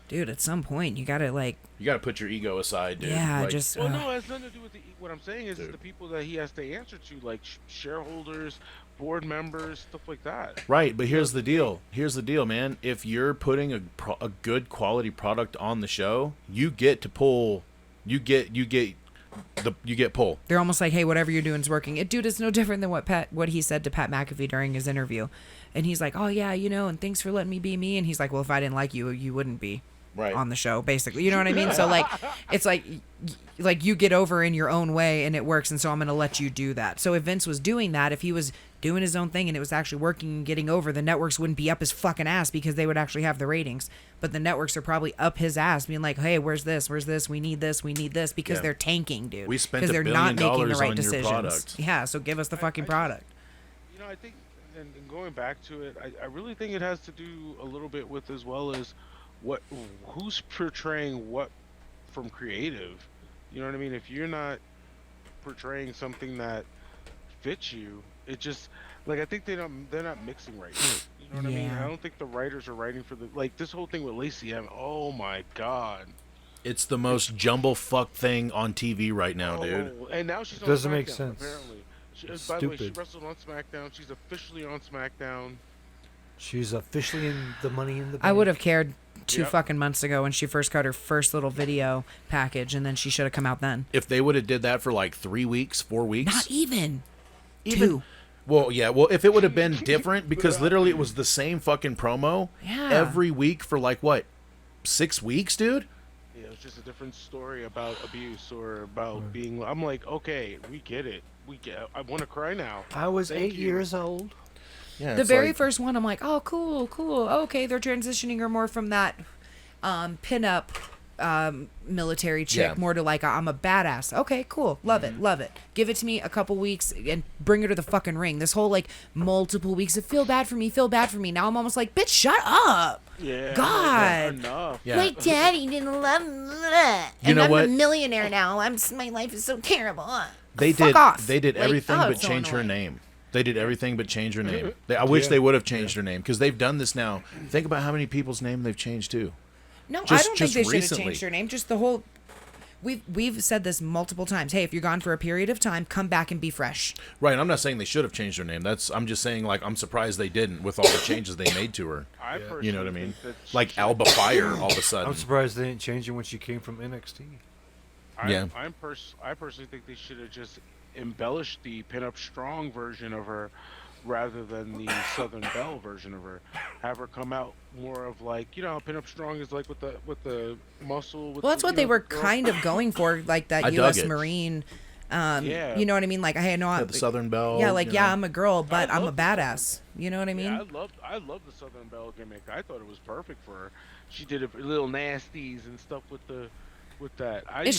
dude, at some point you gotta like, You got to put your ego aside, dude. yeah, Like, just Well, no, it has nothing to do with what I'm saying is Dude. the people that he has to answer to, like shareholders, board members, stuff like that. Right, but here's the deal. Here's the deal, man. If you're putting a good quality product on the show, you get to pull. You get pull. they're almost like, hey, whatever you're doing is working. Dude, it's no different than what he said to Pat McAfee during his interview, and he's like, oh yeah, and thanks for letting me be me, and he's like, well, if I didn't like you, you wouldn't be. on the show, basically. You know what I mean? So like, it's like you get over in your own way and it works, and so I'm going to let you do that. So if Vince was doing that, if he was doing his own thing and it was actually working and getting over, the networks wouldn't be up his fucking ass because they would actually have the ratings. But the networks are probably up his ass, being like, hey, where's this? We need this, because they're tanking, dude. We spent because they're not making the right on decisions. your product. Yeah, so give us the fucking product. I think, and going back to it, I really think it has to do a little bit with, as well as who's portraying what from creative. You know what I mean? If you're not portraying something that fits you, it just, like, I think they're not mixing right now. You know what I mean? I don't think the writers are writing for like this whole thing with Lacey M. Oh my god. It's the most jumble fuck thing on TV right now, dude. And now she's on Doesn't SmackDown, make sense. Apparently. It's by the way, she stupid. wrestled on SmackDown. She's officially on SmackDown. She's officially in the Money in the Bank. I would have cared 2 Yep. fucking months ago when she first got her first little video package, and then she should have come out then. If they would have did that for like 3 weeks, 4 weeks. Not even 2. Well, yeah. Well, if it would have been different, because literally it was the same fucking promo every week for like, what, 6 weeks, dude? Yeah, it's just a different story about abuse or about being. I'm like, okay, we get it. I want to cry now. I was Thank 8 you. years old. Yeah. The it's very like- first one, I'm like, oh, cool. Okay, they're transitioning her more from that pin-up military chick Yeah. more to like, I'm a badass. Okay, cool. Love it. Give it to me a couple weeks and bring her to the fucking ring. This whole like multiple weeks of feel bad for me. Now I'm almost like, bitch, shut up. Yeah. God. Enough. Yeah. My daddy didn't love me. And know I'm what? a millionaire now. My life is so terrible. They Fuck did. off. They did Like, everything oh, but it's so change her annoying. name. They did everything but change her name. I wish they would have changed her name, because they've done this now. Think about how many people's name they've changed too. No, I Just- don't think just they should have recently. changed her name. Just the whole. We've said this multiple times. Hey, if you're gone for a period of time, come back and be fresh. Right. I'm not saying they should have changed her name. I'm just saying, like, I'm surprised they didn't with all the changes they made to her. I personally You know what I mean? think that Like she- Alba Fire all of a sudden. I'm surprised they didn't change it when she came from NXT. Yeah. I personally think they should have just embellished the pinup strong version of her rather than the Southern Belle version of her. Have her come out more of like, you know, how pinup strong is like with the muscle. With Well, that's the, what you they know, were the girl. kind of going for, like that I dug U.S. it. Marine. Yeah. You know what I mean? Like, hey, no, The Southern Belle. yeah, like, you yeah, know. I'm a girl, but I'm a love the badass. You know what I mean? Yeah, I love the Southern Belle gimmick. I thought it was perfect for her. She did a little nasties and stuff with that. It's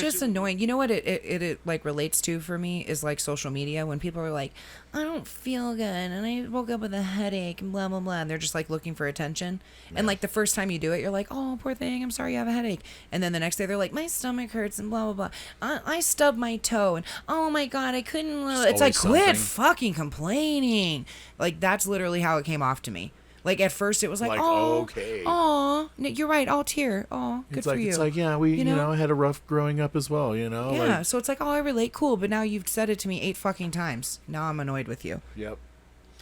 just annoying. You know what it like relates to for me is like social media, when people are like, I don't feel good and I woke up with a headache and blah blah blah, and they're just like looking for attention. And like the first time you do it, you're like, oh, poor thing, I'm sorry you have a headache. And then the next day they're like, my stomach hurts and blah blah blah. I stubbed my toe and oh my god, I couldn't. It's like, always quit something. fucking complaining. Like, that's literally how it came off to me. Like, at first it was like, Like, oh, okay. oh, you're right, I'll tear. Oh, good It's for like you. it's like, yeah, we You you know? know I had a rough growing up as well, you know. Yeah, Like, so it's like, oh, I relate, cool, but now you've said it to me 8 fucking times. Now I'm annoyed with you. yep.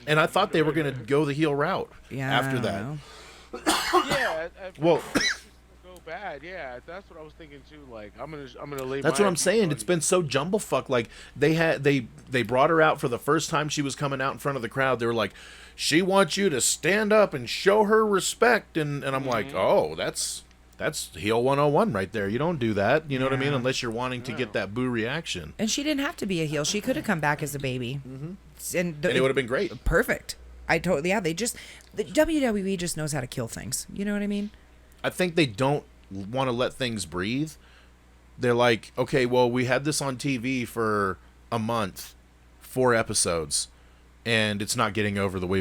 And I thought they were gonna go the heel route Yeah. after I don't that. know. Yeah. Well, Go bad. Yeah, that's what I was thinking too. Like, I'm gonna lay. that's my what I'm account saying. on It's you. been so jumblefuck. Like they brought her out for the first time she was coming out in front of the crowd. They were like, she wants you to stand up and show her respect, and I'm like, oh, that's heel 101 right there. You don't do that. You know what I mean? Yeah. Unless you're wanting to get that boo reaction. And she didn't have to be a heel. She could have come back as a baby. Mm-hmm. And it would have been great. perfect. I totally, yeah, the WWE just knows how to kill things. You know what I mean? I think they don't want to let things breathe. They're like, okay, well, we had this on TV for a month, 4 episodes, and it's not getting over the way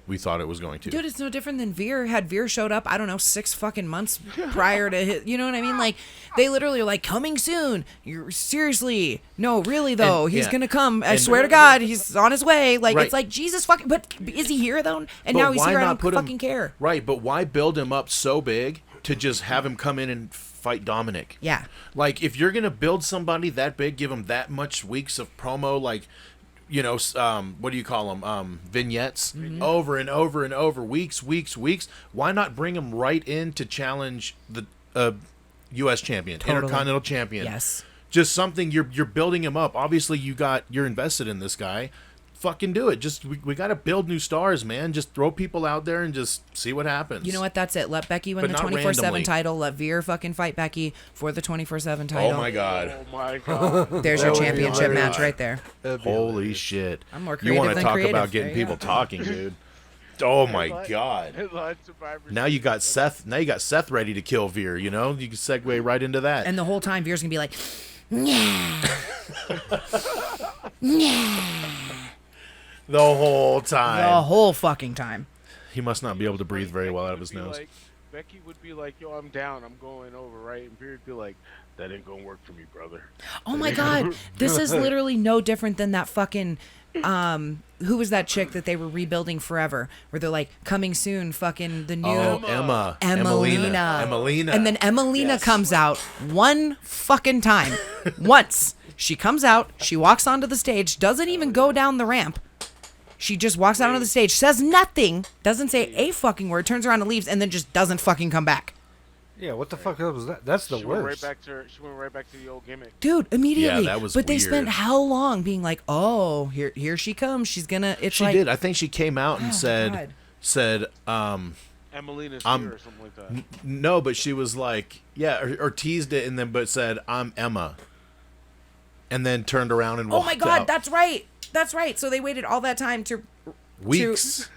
we thought it was going to. Dude, it's no different than Veer. Had Veer showed up, I don't know, 6 fucking months prior to his, you know what I mean? Like, they literally are like, coming soon. You're seriously. No, really though. And- He's yeah. going to come. I And- swear to God, he's on his way. Like, Right. it's like, Jesus fucking, but is he here though? And But now he's why here. I not don't put him- fucking care. Right, but why build him up so big to just have him come in and fight Dominic? Yeah. Like, if you're going to build somebody that big, give him that much weeks of promo, like, you know, what do you call them? Vignettes, over and over and over, weeks. Why not bring him right in to challenge the U.S. champion, Totally. Intercontinental champion? Yes. Just something you're building him up. Obviously, you're invested in this guy. fucking do it. Just we got to build new stars, man. Just throw people out there and just see what happens. You know what? That's it. Let Becky win But the not 24/7 randomly. title. Let Veer fucking fight Becky for the 24/7 title. Oh my god. Oh my god. There's That your would be championship hilarious. match right there. That'd be Holy hilarious. shit. I'm more You creative want to than talk creative. about getting There you people go. talking, dude. Oh my Headline- god. Headline Survivor Now you got Seth. Now you got Seth ready to kill Veer. You know, you can segue right into that. And the whole time, Veer's gonna be like, the whole the time, whole fucking time. he must not be able to breathe very well out of his would be nose. Like, Becky would be like, "Yo, I'm down. I'm going over." Right, and Beard would be like, "That ain't gonna work for me, brother." Oh my god, this is literally no different than that fucking who was that chick that they were rebuilding forever, where they're like, coming soon, fucking the new Oh, Emma. Emelina. Emelina. And then Emelina Yes. comes out one fucking time. Once. She comes out, she walks onto the stage, doesn't even go down the ramp. She just walks out onto the stage, says nothing, doesn't say a fucking word, turns around and leaves, and then just doesn't fucking come back. Yeah, what the fuck was that? That's the She went right worst. back to her. She went right back to the old gimmick. Dude, immediately. Yeah, that was but they weird. spent how long being like, oh, here she comes. She's gonna. It's She like, did. I think she came out and Oh, said, God. Emelina's I'm- here or something like that. no, but she was like, yeah, or teased it and then but said, I'm Emma. And then turned around and oh walked my God, out. that's right. That's right. So they waited all that time to. Weeks.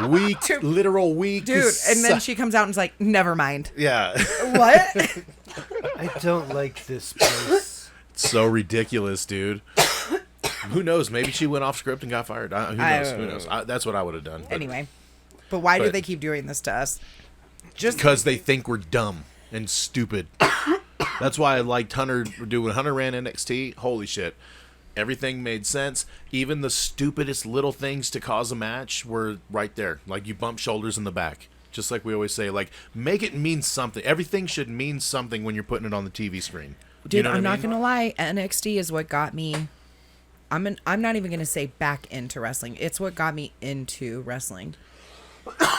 Weeks. Literal weeks. Dude, and then she comes out and is like, never mind. Yeah. What? I don't like this place. So ridiculous, dude. Who knows? Maybe she went off script and got fired. Who knows? Who knows? That's what I would have done. Anyway. But why do but- they keep doing this to us? Just Because they think we're dumb and stupid. That's why I liked Hunter. When Hunter ran NXT, holy shit. Everything made sense. Even the stupidest little things to cause a match were right there. Like you bump shoulders in the back. Just like we always say, like, make it mean something. Everything should mean something when you're putting it on the TV screen. Dude, You know what I'm I not mean? gonna lie. NXT is what got me. I'm not even gonna say back into wrestling. It's what got me into wrestling.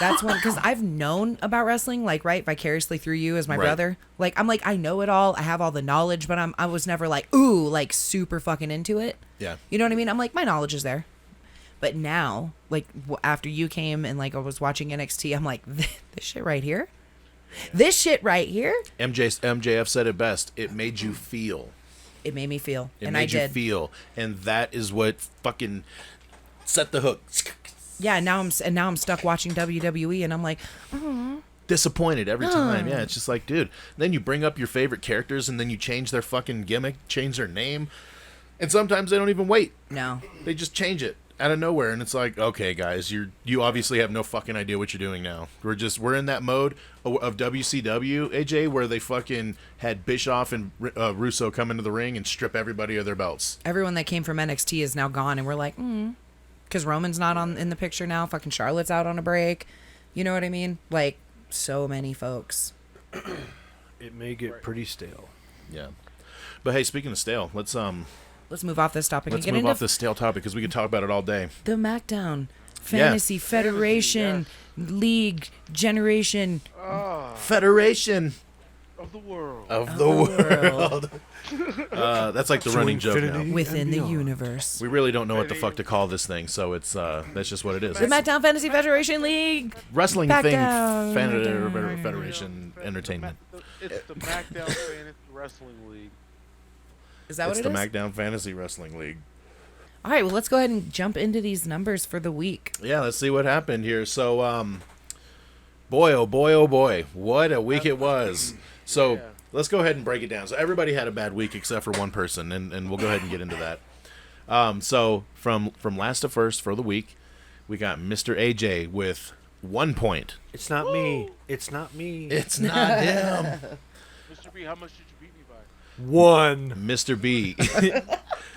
That's when, because I've known about wrestling, like, right, vicariously through you as my Right. brother. Like, I'm like, I know it all. I have all the knowledge, but I was never like, ooh, like super fucking into it. Yeah. You know what I mean? I'm like, my knowledge is there. But now, like, after you came and like I was watching NXT, I'm like, this shit right here, this shit right here, MJF said it best. It made you feel. it made me feel, It and made I you did. feel. And that is what fucking set the hook. Yeah, now I'm stuck watching WWE, and I'm like, Disappointed every time. Yeah, it's just like, dude. Then you bring up your favorite characters and then you change their fucking gimmick, change their name. And sometimes they don't even wait. no. They just change it out of nowhere, and it's like, okay, guys, you obviously have no fucking idea what you're doing now. We're in that mode of WCW, AJ, where they fucking had Bischoff and Russo come into the ring and strip everybody of their belts. Everyone that came from NXT is now gone, and we're like, because Roman's not in the picture now. Fucking Charlotte's out on a break. You know what I mean? Like, so many folks. It may get pretty stale. Yeah, but hey, speaking of stale, let's Move off this topic and get move into off this stale topic because we could talk about it all day. the MACKDOwn Fantasy Federation League Generation Federation Of the world. of the world. That's like the To running joke now. infinity. within and the beyond. universe. We really don't know what the fuck to call this thing, so it's that's just what it is. The MACKDOwn Fantasy Federation League. Wrestling Back thing, down. Federation Entertainment. It's the MACKDOwn Fantasy Wrestling League. Is that It's what the it is? MACKDOwn Fantasy Wrestling League. All right, well, let's go ahead and jump into these numbers for the week. Yeah, let's see what happened here. So, boy, oh boy, oh boy, what a week it was. So, Yeah. let's go ahead and break it down. So, everybody had a bad week except for one person, and we'll go ahead and get into that. So, from last to first for the week, we got Mr. AJ with 1 point. It's not me. It's not me. It's not him. Mr. B, how much did you beat me by? One. Mr. B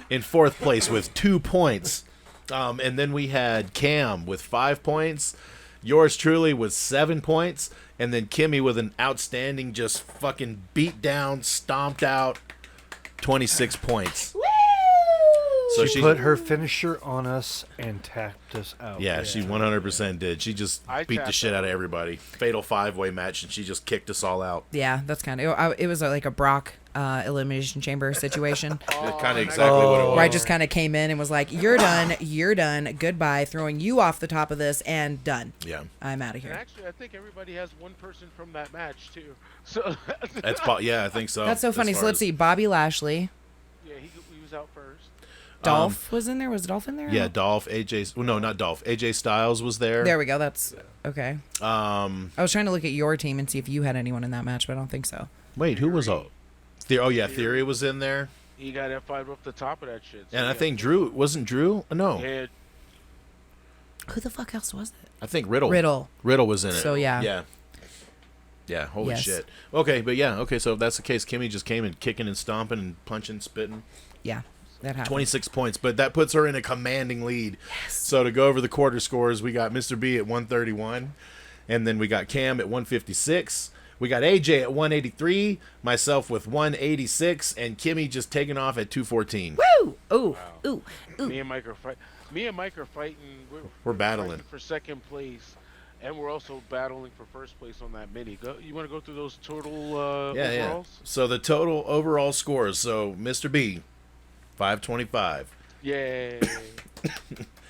in fourth place with 2 points. And then we had Cam with 5 points. Yours truly with 7 points. And then Kimmy with an outstanding, just fucking beat down, stomped out 26 points. So She put her finisher on us and tapped us out. Yeah, she 100% did. She just I beat the tapped shit out. out of everybody. Fatal 5-way match, and she just kicked us all out. Yeah, that's kind of it was like a Brock Elimination Chamber situation. Kind of exactly what it was. Where I just kind of came in and was like, you're done, goodbye, throwing you off the top of this, and done. Yeah. I'm out of And here. actually, I think everybody has one person from that match too. So Yeah, I think so. That's so funny. So let's see. Bobby Lashley. yeah, he was out first. Dolph was in there. Was Dolph in there? Yeah, Dolph, well, no, not Dolph. AJ Styles was there. There we go. That's okay. I was trying to look at your team and see if you had anyone in that match, but I don't think so. Wait, who was Theory was in there. He got F5 off the top of that shit. So And I yeah. think Drew, wasn't Drew? No. Yeah, Who the fuck else was it? I think Riddle. Riddle was in it. So, yeah. Yeah. Yeah, holy Yes. shit. Okay, but yeah, okay, so if that's the case, Kimmy just came in kicking and stomping and punching, spitting. Yeah, that happened. 26 points, but that puts her in a commanding lead. Yes. So to go over the quarter scores, we got Mr. B at 131, and then we got Cam at 156. We got AJ at 183, myself with 186, and Kimmy just taking off at 214. Woo! Ooh, ooh, ooh. Me and Mike are fighting. We're battling fighting for second place, and we're also battling for first place on that mini. You want to go through those total overalls? So the total overall scores. So Mr. B, 525. Yay!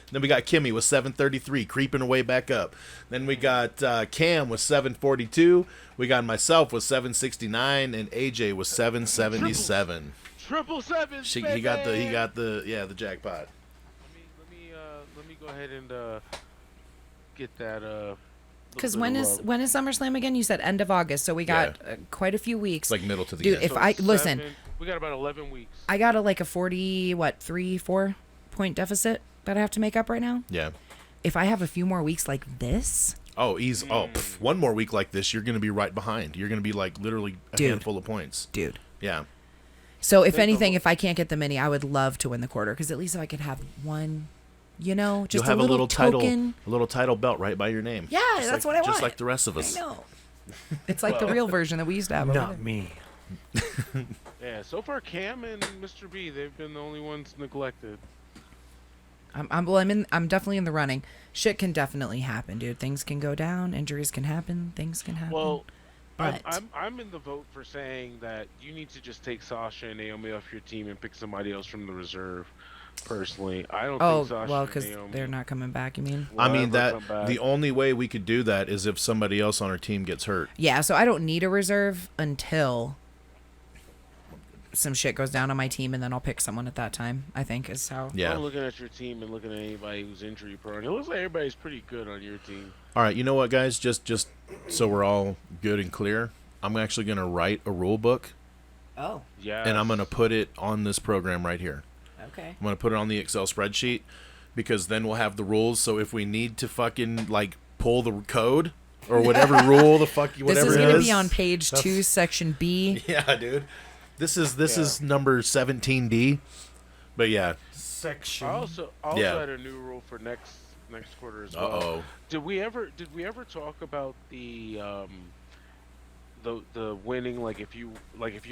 Then we got Kimmy with 733, creeping away back up. Then we got Cam with 742. We got myself with 769, and AJ with 777. Triple sevens. He got the jackpot. Let me go ahead and get that. Because when is SummerSlam again? You said end of August, so we got quite a few weeks. It's like middle to the Dude, end. if I listen, we got about 11 weeks. I got a 4 point deficit that I have to make up right now. Yeah. If I have a few more weeks like this, one more week like this, you're going to be right behind. You're going to be like literally a handful of points. dude. Yeah. So if anything, if I can't get the mini, I would love to win the quarter because at least if I could have one, just You'll have a little title, a little title belt right by your name. Yeah, that's what I want. Just like the rest of us. I know. It's like the real version that we used to have. Not me. Yeah, so far Cam and Mr. B, they've been the only ones neglected. I'm definitely in the running. Shit can definitely happen, dude. Things can go down, injuries can happen, things can happen. Well, but I'm in the vote for saying that you need to just take Sasha and Naomi off your team and pick somebody else from the reserve. Personally, I don't think Sasha because and Naomi they're not coming back. You mean? I mean will ever come back. the only way we could do that is if somebody else on our team gets hurt. Yeah, so I don't need a reserve until some shit goes down on my team, and then I'll pick someone at that time. I think is how. Yeah. I'm looking at your team and looking at anybody who's injury prone. It looks like everybody's pretty good on your team. All right, you know what, guys? Just so we're all good and clear, I'm actually going to write a rule book, Oh, Yeah. and I'm going to put it on this program right here. okay. I'm going to put it on the Excel spreadsheet because then we'll have the rules. So if we need to fucking pull the code or whatever rule the fuck This whatever is it going to is. be on page 2, section B. Yeah, dude. This is number 17D. But yeah. Section. I also had a new rule for next quarter as well. Uh-oh. Did we ever talk about the winning, if you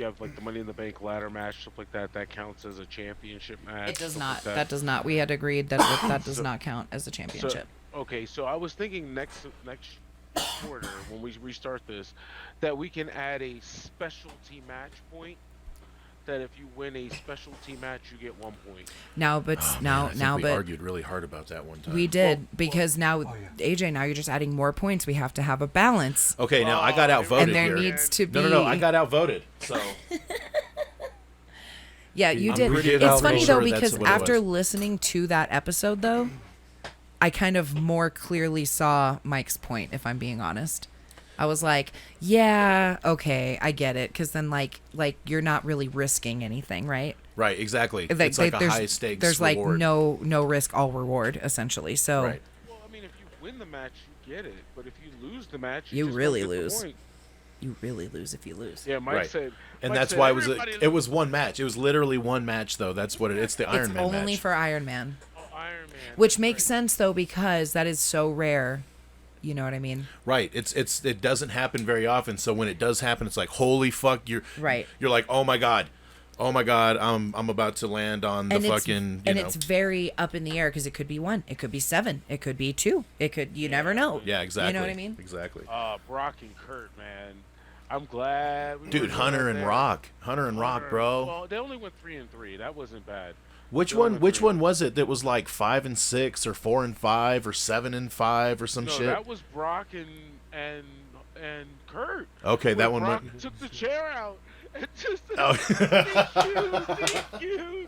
have the Money in the Bank ladder match, stuff like that counts as a championship match? It does stuff not. like That does not. We had agreed that that does not count as a championship. So I was thinking next quarter when we restart this, that we can add a specialty match point. That if you win a specialty match, you get 1 point. Now, but I think we argued really hard about that one time. we did because now AJ, now you're just adding more points. We have to have a balance. Okay, now I got outvoted And there here. needs to be. No, I got outvoted. So Yeah, you I'm did. pretty It's funny sure though that's because what it after was. listening to that episode though, I kind of more clearly saw Mike's point. If I'm being honest, I was like, yeah, okay, I get it. Because then like you're not really risking anything, right? right, exactly. Like, It's like a there's- high stakes There's reward. no risk, all reward essentially. So Right. Well, I mean, if you win the match, you get it. But if you lose the match, You just really don't get the lose. point. you really lose if you lose. Yeah, Mike Right. said. And Mike that's said, why "Everybody it was one match. It was literally one match though. That's what it's the Iron It's Man only match. for Iron Man, Iron Man. which makes sense though because that is so rare. You know what I mean? Right. It doesn't happen very often. So when it does happen, it's like holy fuck. You're Right. You're like, oh my god, I'm about to land on the fucking. It's very up in the air because it could be 1, it could be 7, it could be 2, you never know. Yeah, exactly. You know what I mean? Exactly. Brock and Kurt, man. I'm glad. Dude, Hunter and Rock, bro. Well, they only went 3-3. That wasn't bad. Which one was it that was like 5-6 or 4-5 or 7-5 or some No, shit? that was Brock and Kurt. Okay, that When one Brock went. took the chair out and just said, Oh. thank you.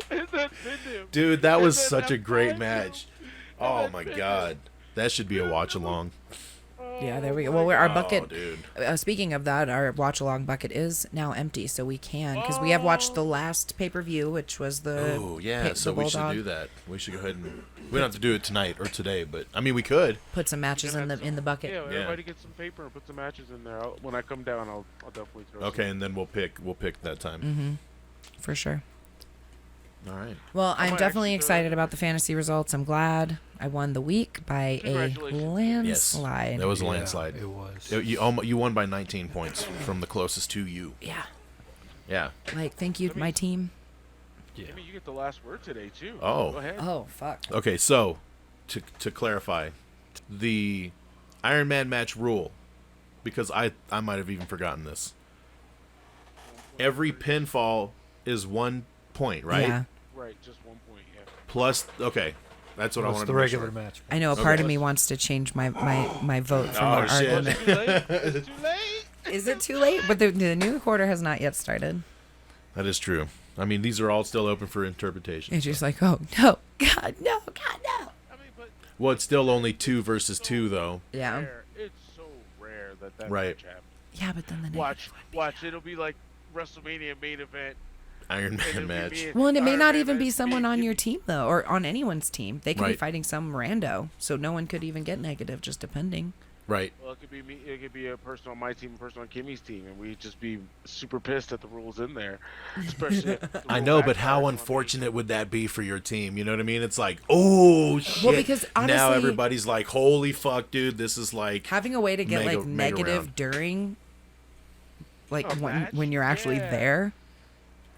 And then pinned him. Dude, that was And then such a great pinned him. match. And Oh then my pinned him. god, that should be a watch along. Yeah, there we go. Oh, Well, our my bucket. Oh, dude. Speaking of that, our watch along bucket is now empty, so we can because we have watched the last pay per view, which was the. Oh yeah, the so we should Bulldog. do that. We should go ahead and we don't have to do it tonight or today, but I mean we could. Put some matches in the bucket. Yeah, everybody get some paper and put some matches in there. When I come down, I'll definitely throw some. Okay, and then we'll pick that time. Mm-hmm. For sure. All right. Well, I'm might definitely actually excited throw- about the fantasy results. I'm glad I won the week by a Congratulations. landslide. That was a Yeah, landslide. It was. You won by 19 points from the closest to you. Yeah. Yeah. Like, thank you, my team. Yeah. I mean, you get the last word today too. Oh. Go ahead. Oh, fuck. Okay, so to clarify, the Iron Man match rule, because I might have even forgotten this. Every pinfall is 1 point, right? Yeah. Right, just 1 point. Yeah. Plus, okay, that's what I What's wanted the to make regular sure. match? I know a Okay. part of me wants to change my vote from Oh, our shit. argument. Too late. It's too late. Is it too late? But the new quarter has not yet started. That is true. I mean, these are all still open for interpretation. It's just like, oh, no, God, no, God, no. I mean, but Well, it's still only 2 versus 2, though. Yeah. rare. It's so rare that Right. match happens. Yeah, but then the Watch. It'll be like WrestleMania main event. Iron and Man it'll be match. me and Well, and it may Iron not Man even be match. someone on your team, though, or on anyone's team. They could be Right. fighting some rando, so no one could even get negative, just depending. Right. Well, it could be me. It could be a person on my team, a person on Kimmy's team, and we'd just be super pissed at the rules in there. Especially. if the I rule know, but backfires how on me. unfortunate would that be for your team? You know what I mean? It's like, oh shit. because now honestly- everybody's like, holy fuck, dude, this is like Having a way to get Mega- like mega negative round. during, like A match? when you're actually Yeah. there,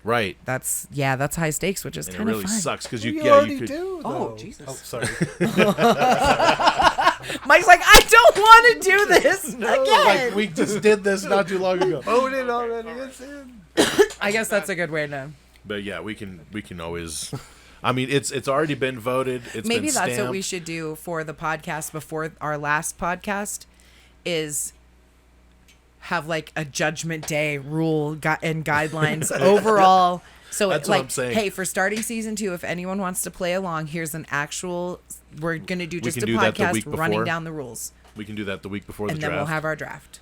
right. that's high stakes, which is And it kind of really fun. sucks because You you already could. do, Oh, though. Jesus. Oh, sorry. Mike's like, I don't want to do this again. Like we just did this not too long ago. Own it already. It's in. I guess that's a good way to. But yeah, we can always. I mean, it's already been voted. It's Maybe been that's what stamped. we should do for the podcast before our last podcast, is have like a Judgment Day rule and guidelines overall. So That's like, what I'm saying. hey, for starting season 2, if anyone wants to play along, here's an actual. We're gonna do just can a do that the podcast week running before. down the rules, We can do that the week before the and draft. then we'll have our draft.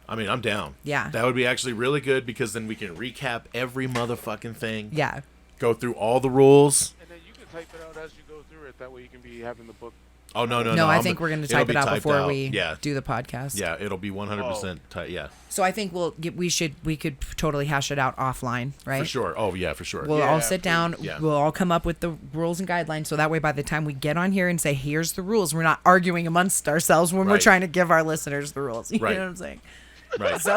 I mean, I'm down. Yeah. That would be actually really good because then we can recap every motherfucking thing. Yeah. Go through all the rules. And then you can type it out as you go through it. That way you can be having the book. Oh no. No, I I'm- think we're gonna it'll type be it out typed before out. we Yeah. do the podcast. Yeah, it'll be 100% tight. Yeah, So I think we could totally hash it out offline, right? for sure. Oh yeah, for sure. We'll Yeah, all sit down. Yeah. We'll all come up with the rules and guidelines. So that way, by the time we get on here and say, "Here's the rules," we're not arguing amongst ourselves when we're Right. trying to give our listeners the rules. You Right. know what I'm saying? Right. So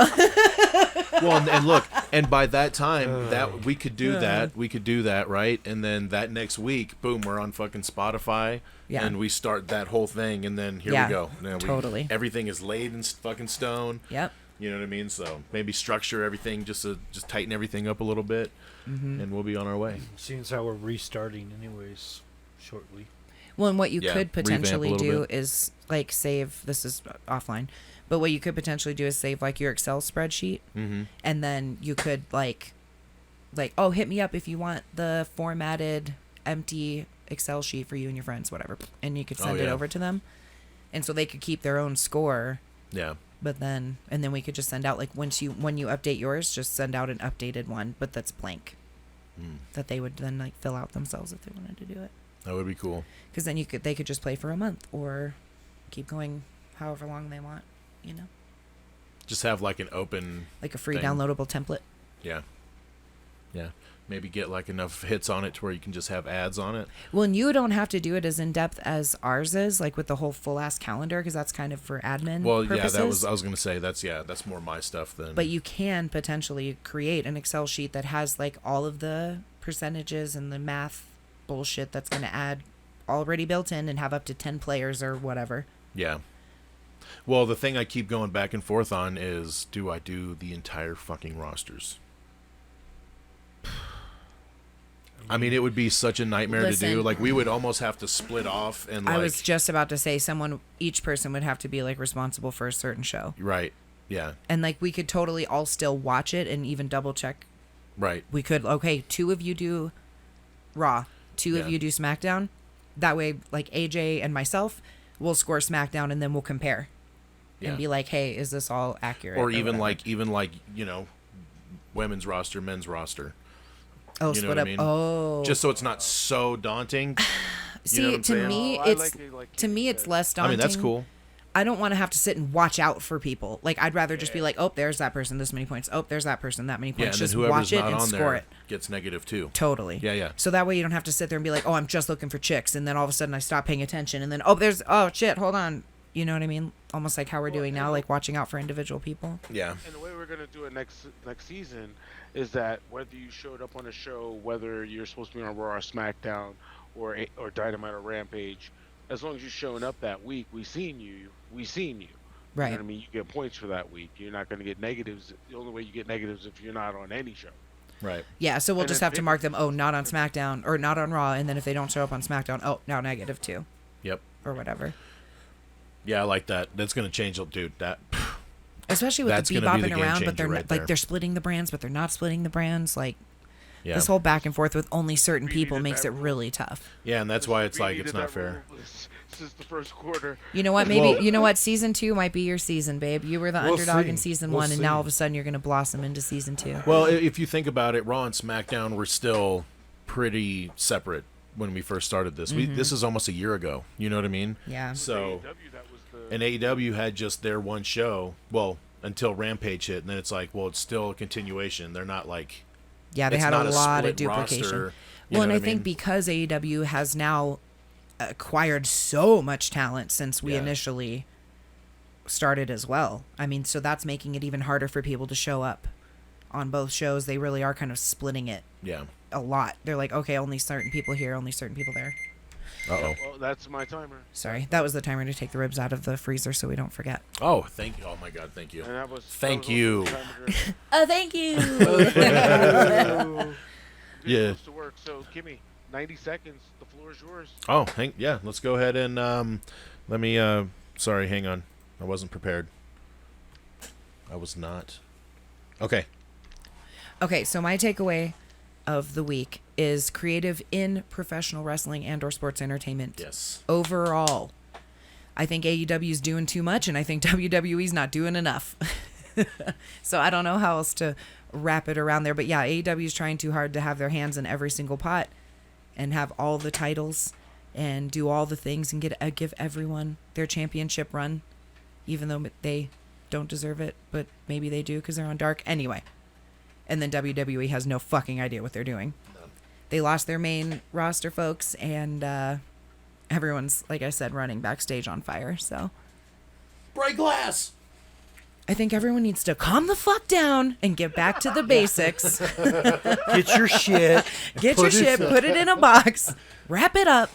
Well, and look, and by that time, that we could do that, right? And then that next week, boom, we're on fucking Spotify, Yeah. and we start that whole thing, and then here Yeah, we go. Now totally. everything is laid in fucking stone. yep. You know what I mean? So maybe structure everything, just tighten everything up a little bit, Mm-hmm. and we'll be on our way. Seeing as how we're restarting, anyways, shortly. Well, and what you Yeah, could revamp a potentially little do bit. is like save. This is offline, but what you could potentially do is save like your Excel spreadsheet, Mm-hmm. and then you could like, oh, hit me up if you want the formatted empty Excel sheet for you and your friends, whatever, and you could send it yeah. over to them, and so they could keep their own score. Yeah. But then, and then we could just send out like when you update yours, just send out an updated one, but that's blank, that they would then like fill out themselves if they wanted to do it. That would be cool. Because then they could just play for a month or keep going however long they want, you know, Just have like an open, like a free Thing. downloadable template. yeah. Maybe get like enough hits on it to where you can just have ads on it. Well, and you don't have to do it as in depth as ours is, like with the whole full ass calendar, because that's kind of for admin Well, purposes. yeah, I was gonna say that's more my stuff than. But you can potentially create an Excel sheet that has like all of the percentages and the math bullshit that's going to add already built in and have up to 10 players or whatever. Yeah. Well, the thing I keep going back and forth on is, do I do the entire fucking rosters? I mean, it would be such a nightmare to do. Listen. Like, we would almost have to split off and like. I was just about to say each person would have to be like responsible for a certain show. Right. Yeah. And like we could totally all still watch it and even double check. Right. We could, okay, 2 of you do Raw, 2 of Yeah. you do SmackDown. That way, like AJ and myself will score SmackDown and then we'll compare. Yeah. And be like, hey, is this all accurate? Or even whatever. like women's roster, men's roster. Oh, You know split what I up. mean? Oh. Just so it's not so daunting. See, know what I'm to saying? me, Oh, I it's like it like to you me, it's said. less I daunting. mean, that's cool. I don't want to have to sit and watch out for people. Like, I'd rather just be like, oh, there's that person, this many points. Oh, there's that person, that many Yeah, points. and Just then whoever's watch it not and on score there it. gets negative too. Totally. Yeah, yeah. So that way you don't have to sit there and be like, oh, I'm just looking for chicks. And then all of a sudden I stop paying attention. And then, oh, shit, hold on. You know what I mean? Almost like how we're doing now, like watching out for individual people. Yeah. And the way we're gonna do it next season is that whether you showed up on a show, whether you're supposed to be on Raw or SmackDown or Dynamite or Rampage, as long as you're showing up that week, we seen you. You Right. know what I mean? You get points for that week. You're not gonna get negatives. The only way you get negatives if you're not on any show. Right. Yeah, so we'll And just then have to mark them, oh, not on SmackDown or not on Raw. And then if they don't show up on SmackDown, oh, now negative 2 Yep. or whatever. Yeah, I like that. That's gonna change, dude. That. Especially with That's the gonna be the bebopping game around, but changer they're right not, there. like they're splitting the brands, but they're not splitting the brands. Like Yeah. this whole back and forth with only certain We people needed makes that it rule. really tough. Yeah, and that's why it's We like it's needed not that fair. rule since the first quarter. You know what? Maybe Well- you know what? Season 2 might be your season, babe. You were the We'll underdog see. in season We'll 1, and see. now all of a sudden you're going to blossom into season 2. Well, if you think about it, Raw and SmackDown were still pretty separate when we first started this. This is almost a year ago. You know what I mean? Yeah. So, AEW, that was the and AEW had just their one show. Well, until Rampage hit, and then it's like, well, it's still a continuation. They're not like. Yeah, they it's had not a lot of split duplication. roster, you Well, and know I what think mean? because AEW has now acquired so much talent since we Yeah. initially started as well. I mean, so that's making it even harder for people to show up on both shows. They really are kind of splitting it Yeah. a lot. They're like, okay, only certain people here, only certain people there. Uh-oh. Well, that's my timer. Sorry, that was the timer to take the ribs out of the freezer so we don't forget. Oh, thank you. Oh, my God. Thank you. And that was Thank that was you. also the timer to- Oh, thank you. Good Yeah. goes to work. So, Kimmy, 90 seconds. The floor is yours. Oh, yeah. Let's go ahead and let me. Sorry, hang on. I wasn't prepared. I was not. Okay. Okay, so my takeaway of the week is creative in professional wrestling and or sports entertainment. Yes. Overall, I think AEW is doing too much, and I think WWE's not doing enough. So I don't know how else to wrap it around there. But yeah, AEW is trying too hard to have their hands in every single pot and have all the titles and do all the things and give everyone their championship run, even though they don't deserve it, but maybe they do because they're on Dark. Anyway. And then WWE has no fucking idea what they're doing. They lost their main roster folks, and everyone's, like I said, running backstage on fire. So Break glass. I think everyone needs to calm the fuck down and get back to the basics. Get your shit. Get your shit, put it in a box, wrap it up.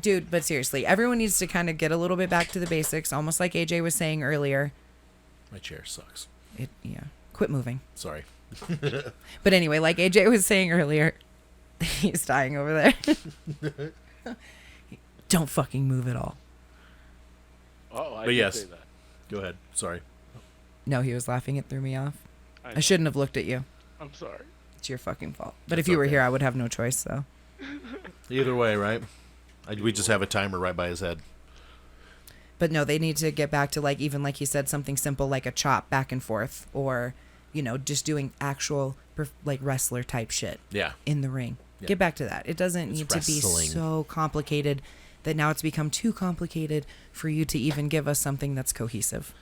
Dude, but seriously, everyone needs to kind of get a little bit back to the basics, almost like AJ was saying earlier. My chair sucks. Yeah, quit moving. Sorry. But anyway, like AJ was saying earlier, he's dying over there. Don't fucking move at all. Oh, I But did yes. say that. Go ahead. Sorry. No, he was laughing. It threw me off. I I shouldn't have looked at you. I'm sorry. It's your fucking fault. But It's if you were okay. here, I would have no choice, though. Either way, right? We just have a timer right by his head. But no, they need to get back to, like, even like he said, something simple like a chop back and forth, or, you know, just doing actual, like, wrestler type shit Yeah. in the ring. Yeah. Get back to that. It doesn't It's need to be wrestling. so complicated that now it's become too complicated for you to even give us something that's cohesive.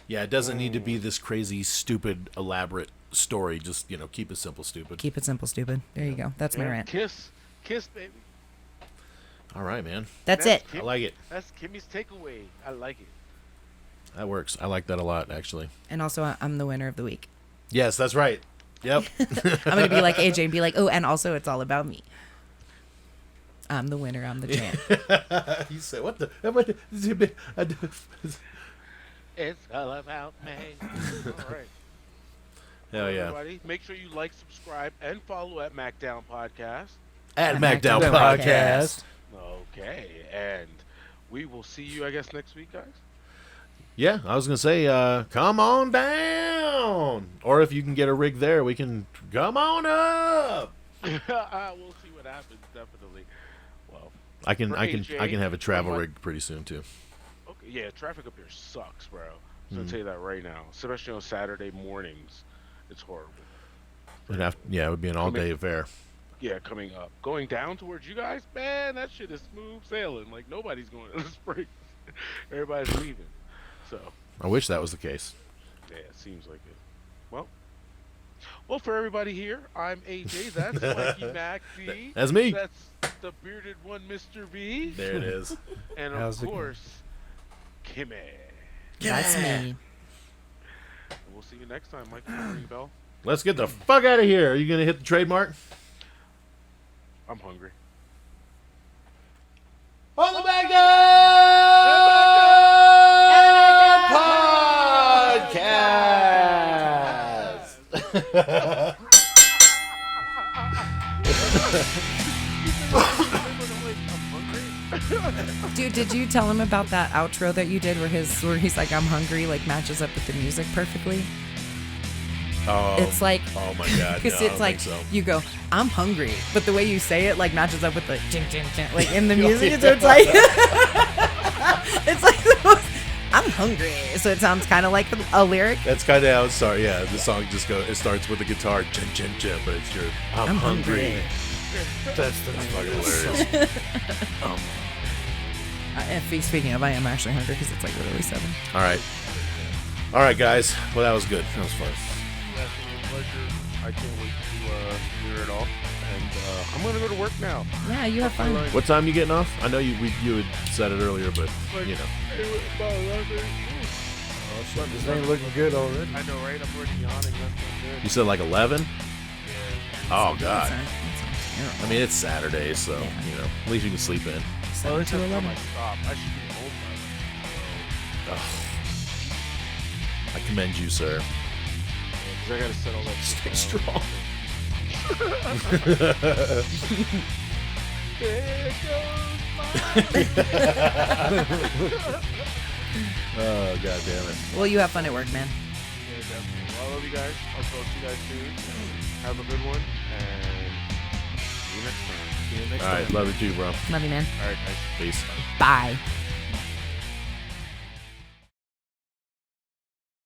Yeah, it doesn't need to be this crazy, stupid, elaborate story. Just, keep it simple, stupid. Keep it simple, stupid. There you go. That's my Yeah, rant. Kiss, baby. All right, man. That's it. I like it. That's Kimmy's takeaway. I like it. That works. I like that a lot, actually. And also, I'm the winner of the week. Yes, that's right. Yep. I'm going to be like AJ and be like, oh, and also it's all about me. I'm the winner. I'm the champ. You said, what the? It's all about me. All right. Hell yeah. Everybody, make sure you like, subscribe, and follow at MACKDOWN Podcast. At MACKDOWN MACKDOWN Podcast. Okay, and we will see you, I guess, next week, guys. Yeah, I was going to say, come on down. Or if you can get a rig there, we can come on up. We'll see what happens, definitely. Well, I can AJ, have a travel what- rig pretty soon too. okay, yeah, traffic up here sucks, bro. So Mm. I'll tell you that right now, especially on Saturday mornings. It's horrible. It would be an all-day affair. Yeah, coming up. Going down towards you guys, man, that shit is smooth sailing. Like, nobody's going to the spring. Everybody's leaving. So, I wish that was the case. yeah, it seems like it. Well, for everybody here, I'm AJ. That's Mikey Mac D. That's me. That's the bearded one, Mr. B. There it is. And of How's it going? course, Kimmy. That's me. We'll see you next time, Mikey. Ring bell. Let's get the fuck out of here. Are you going to hit the trademark? I'm hungry. On the MACKDOWN Podcast. Dude, did you tell him about that outro that you did where he's like, I'm hungry, like matches up with the music perfectly? Oh, It's like, oh my god, because no, I it's don't like, think so. you go, I'm hungry, but the way you say it like matches up with the ching, ching, ching, like in the music. So it's like, it's like the most, I'm hungry. So it sounds kind of like a lyric. That's kind of how it starts. Yeah, the song just goes. It starts with the guitar, chin chin chin, but it's your I'm hungry. That's the Fucking hilarious. Speaking of, I am actually hungry because it's like literally 7. All right, guys. Well, that was good. That was fun. That's a pleasure. I can't wait to hear it all. And I'm going to go to work now. Yeah, you have fun. What time you getting off? I know you had said it earlier, but you know. This ain't looking good already. I know, right? I'm already yawning. That's not good. You said like 11. Oh god. That sounds terrible. I mean, it's Saturday, so you know, at least you can sleep in. 7 That's to how 11. I stop. I should be home by now. I commend you, sir. Because I got to settle that shit Stay down. strong. There goes Oh god damn it. Well, you have fun at work, man. Yeah, definitely. Well, I love you guys. I'll talk to you guys soon. Have a good one. And see you next time. All right, love you too, bro. Love you, man. All right, guys. Peace. Bye.